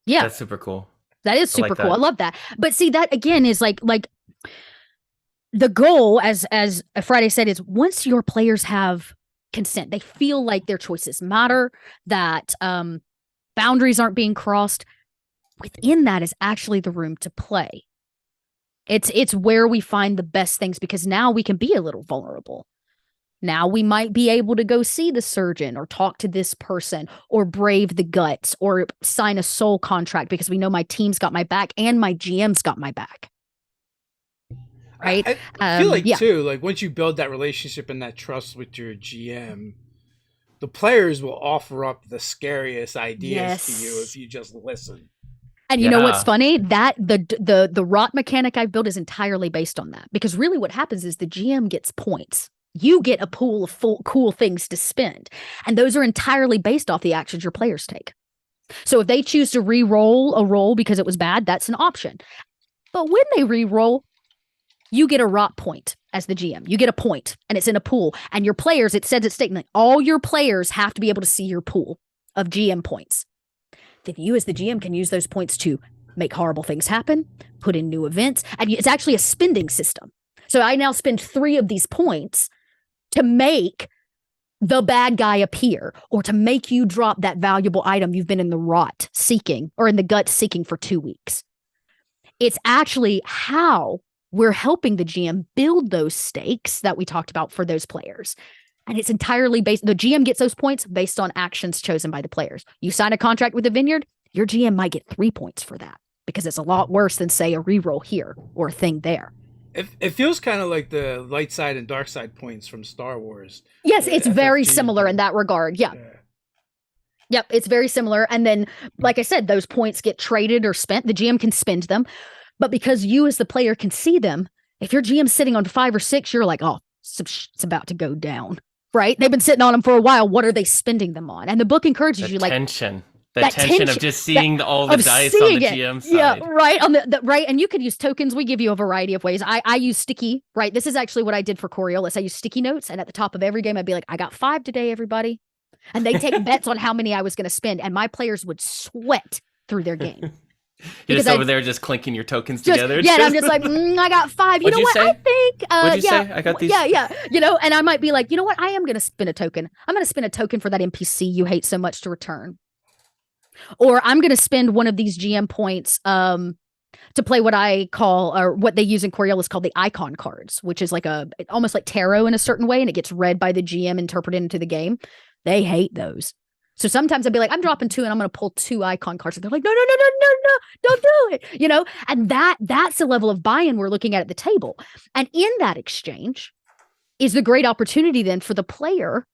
Yeah, that's super cool. That is super cool. I love that. But see, that again is like the goal, as Friday said, is once your players have consent, they feel like their choices matter, that boundaries aren't being crossed. Within that is actually the room to play. It's where we find the best things, because now we can be a little vulnerable. Now we might be able to go see the surgeon or talk to this person or brave the guts or sign a soul contract because we know my team's got my back and my GM's got my back. Right? I feel like too, like once you build that relationship and that trust with your GM, the players will offer up the scariest ideas to you if you just listen. And you know what's funny? That the rot mechanic I've built is entirely based on that. Because really what happens is the GM gets points. You get a pool of cool things to spend. And those are entirely based off the actions your players take. So if they choose to re-roll a roll because it was bad, that's an option. But when they re-roll, you get a rot point as the GM. You get a point, and it's in a pool. And your players, it says it's stating, like, all your players have to be able to see your pool of GM points. Then you as the GM can use those points to make horrible things happen, put in new events, and it's actually a spending system. So I now spend 3 of these points to make the bad guy appear or to make you drop that valuable item you've been in the rot seeking or in the gut seeking for 2 weeks. It's actually how we're helping the GM build those stakes that we talked about for those players. And it's entirely based, the GM gets those points based on actions chosen by the players. You sign a contract with the Vineyard, your GM might get 3 points for that because it's a lot worse than, say, a reroll here or a thing there. It feels kind of like the light side and dark side points from Star Wars. Yes, it's very similar in that regard. Yeah. Yep, it's very similar. And then, like I said, those points get traded or spent. The GM can spend them. But because you as the player can see them, if your GM's sitting on 5 or 6, you're like, oh, it's about to go down, right? They've been sitting on them for a while. What are they spending them on? And the book encourages you, like, the tension of just seeing all the dice on the GM side. Yeah, right. On the right. And you could use tokens. We give you a variety of ways. I use sticky, right? This is actually what I did for Coriolis. I use sticky notes. And at the top of every game, I'd be like, I got 5 today, everybody. And they take bets on how many I was going to spend. And my players would sweat through their game. You're just over there just clinking your tokens together. Yeah, and I'm just like, I got 5. You know what? I think, what'd you say? I got these. Yeah. You know, and I might be like, you know what? I am going to spin a token. I'm going to spin a token for that NPC you hate so much to return. Or I'm going to spend one of these GM points to play what I call, or what they use in Coriolis called the icon cards, which is like almost like tarot in a certain way, and it gets read by the GM, interpreted into the game. They hate those. So sometimes I'd be like, I'm dropping 2 and I'm going to pull 2 icon cards. And they're like, no, don't do it. You know, and that's the level of buy-in we're looking at the table. And in that exchange is the great opportunity then for the player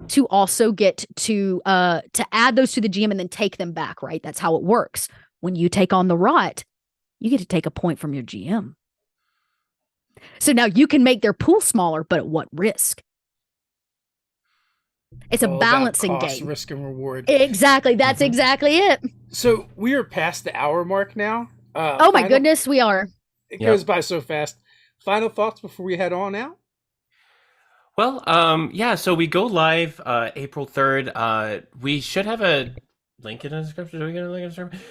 to also get to add those to the GM and then take them back, right? That's how it works. When you take on the rot, you get to take a point from your GM. So now you can make their pool smaller, but at what risk? It's a balancing game. Risk and reward. Exactly. That's exactly it. So we are past the hour mark now. Oh my goodness, we are. It goes by so fast. Final thoughts before we head on out? Well, so we go live April 3rd. We should have a link in the description. Do we get a link in the description?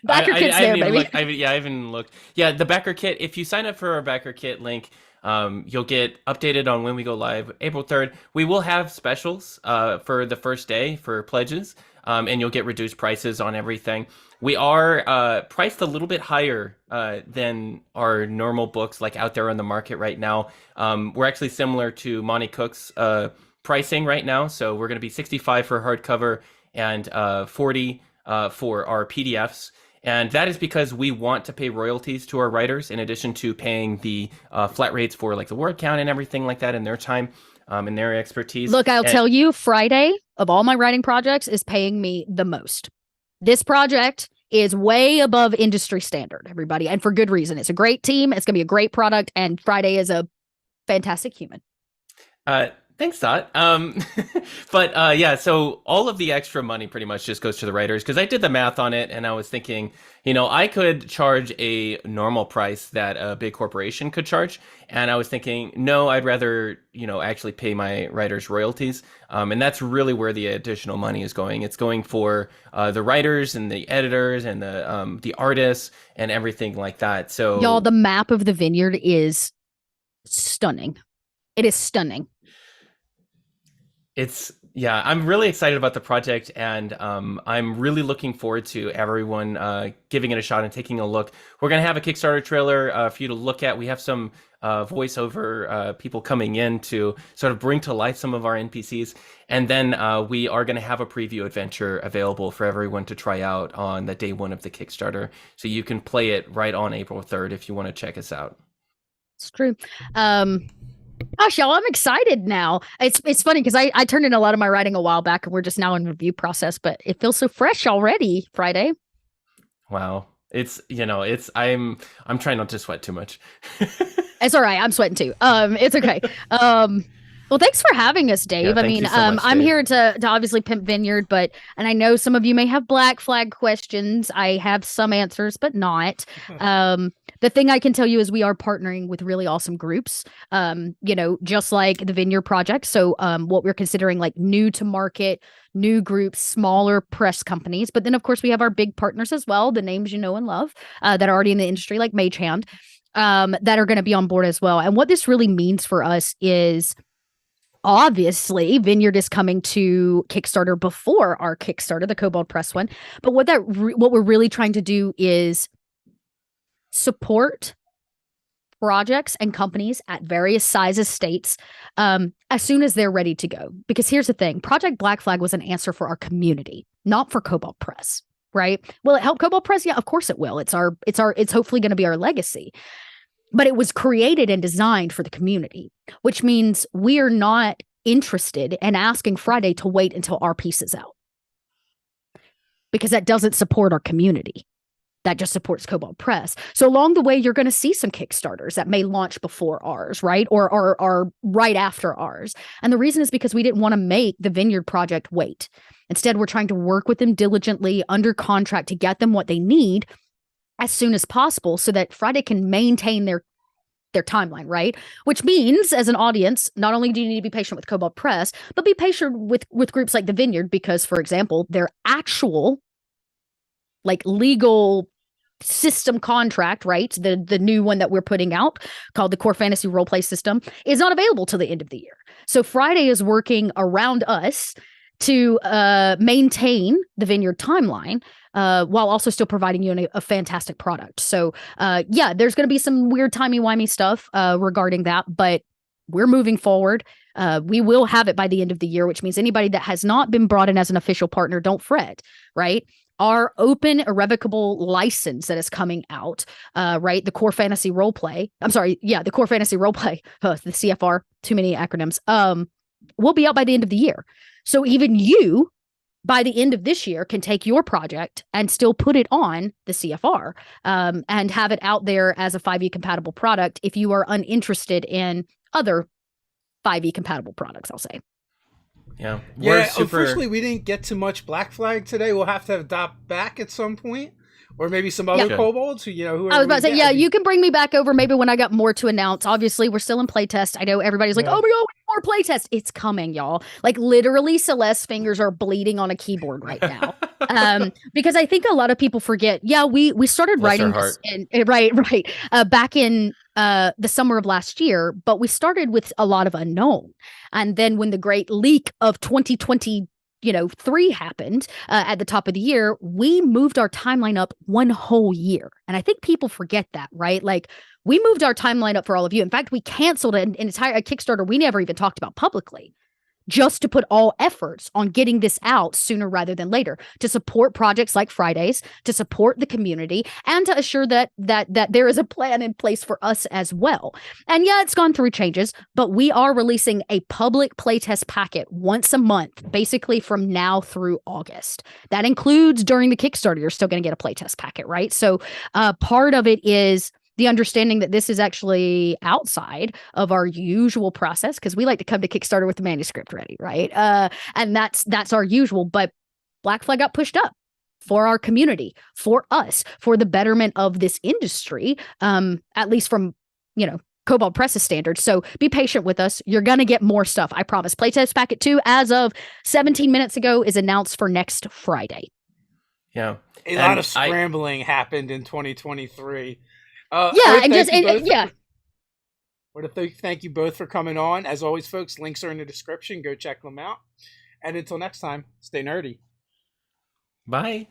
Backer kit's there, baby. I haven't looked. Yeah, the backer kit. If you sign up for our backer kit link, you'll get updated on when we go live April 3rd. We will have specials for the first day for pledges, and you'll get reduced prices on everything. We are priced a little bit higher than our normal books like out there on the market right now. We're actually similar to Monty Cook's pricing right now. So we're going to be $65 for hardcover and $40 for our PDFs. And that is because we want to pay royalties to our writers in addition to paying the flat rates for like the word count and everything like that in their time and their expertise. Look, I'll tell you, Friday of all my writing projects is paying me the most. This project is way above industry standard, everybody. And for good reason. It's a great team. It's going to be a great product. And Friday is a fantastic human. Thanks, Dot. But so all of the extra money pretty much just goes to the writers because I did the math on it and I was thinking, I could charge a normal price that a big corporation could charge. And I was thinking, no, I'd rather, actually pay my writers royalties. And that's really where the additional money is going. It's going for the writers and the editors and the artists and everything like that. So y'all, the map of the Vineyard is stunning. It is stunning. It's Yeah, I'm really excited about the project, and I'm really looking forward to everyone giving it a shot and taking a look. We're going to have a Kickstarter trailer for you to look at. We have some voiceover people coming in to sort of bring to life some of our NPCs. And then we are going to have a preview adventure available for everyone to try out on the day one of the Kickstarter. So you can play it right on April 3rd if you want to check us out. It's true. Gosh, y'all, I'm excited now. It's funny because I turned in a lot of my writing a while back, and we're just now in review process, but it feels so fresh already, Friday. Wow. I'm trying not to sweat too much. It's all right. I'm sweating too. It's okay. Well, thanks for having us, Dave. Yeah, I mean, you so much, I'm Dave. here to obviously pimp Vineyard, and I know some of you may have Black Flag questions. I have some answers, but not. The thing I can tell you is we are partnering with really awesome groups, just like the Vineyard Project. So what we're considering like new to market, new groups, smaller press companies. But then, of course, we have our big partners as well, the names you know and love that are already in the industry, like Mage Hand, that are going to be on board as well. And what this really means for us is, obviously, Vineyard is coming to Kickstarter before our Kickstarter, the Kobold Press one. But what we're really trying to do is support projects and companies at various sizes, states, as soon as they're ready to go. Because here's the thing: Project Black Flag was an answer for our community, not for Kobold Press. Right? Will it help Kobold Press? Yeah, of course it will. It's hopefully going to be our legacy. But it was created and designed for the community, which means we are not interested in asking Friday to wait until our piece is out, because that doesn't support our community. That just supports Kobold Press. So along the way, you're going to see some Kickstarters that may launch before ours, right? Or right after ours. And the reason is because we didn't want to make the Vineyard Project wait. Instead, we're trying to work with them diligently under contract to get them what they need as soon as possible so that Friday can maintain their timeline, right? Which means, as an audience, not only do you need to be patient with Kobold Press, but be patient with groups like the Vineyard, because, for example, their actual like legal system contract, right? The new one that we're putting out, called the Core Fantasy Roleplay System, is not available till the end of the year. So Friday is working around us to maintain the Vineyard timeline, while also still providing you a fantastic product. So there's going to be some weird timey-wimey stuff regarding that, but we're moving forward. We will have it by the end of the year, which means anybody that has not been brought in as an official partner, don't fret, right? Our open irrevocable license that is coming out, right? The Core Fantasy Roleplay. The Core Fantasy Roleplay, the CFR, too many acronyms, will be out by the end of the year. So even you, by the end of this year, can take your project and still put it on the CFR, and have it out there as a 5e compatible product if you are uninterested in other 5e compatible products, I'll say. Yeah. Unfortunately, we didn't get too much Black Flag today. We'll have to have Dot back at some point. Or maybe some other kobolds who I was about to say, you can bring me back over maybe when I got more to announce. Obviously, we're still in playtest. I know everybody's like, oh my God, more playtest. It's coming, y'all. Like, literally, Celeste's fingers are bleeding on a keyboard right now. Because I think a lot of people forget, we started writing this back in the summer of last year, but we started with a lot of unknown. And then when the great leak of 2023 happened at the top of the year, we moved our timeline up one whole year. And I think people forget that, right? Like, we moved our timeline up for all of you. In fact, we canceled an entire Kickstarter we never even talked about publicly, just to put all efforts on getting this out sooner rather than later, to support projects like Fridays, to support the community, and to assure that there is a plan in place for us as well. And it's gone through changes, but we are releasing a public playtest packet once a month, basically from now through August. That includes during the Kickstarter, you're still going to get a playtest packet, right? So part of it is the understanding that this is actually outside of our usual process, because we like to come to Kickstarter with the manuscript ready, right? And that's our usual. But Black Flag got pushed up for our community, for us, for the betterment of this industry, at least from, Kobold Press's standards. So be patient with us. You're going to get more stuff, I promise. Playtest Packet 2, as of 17 minutes ago, is announced for next Friday. Yeah. A lot of scrambling happened in 2023. I want to thank you both for coming on. As always, folks, links are in the description. Go check them out. And until next time, stay nerdy. Bye.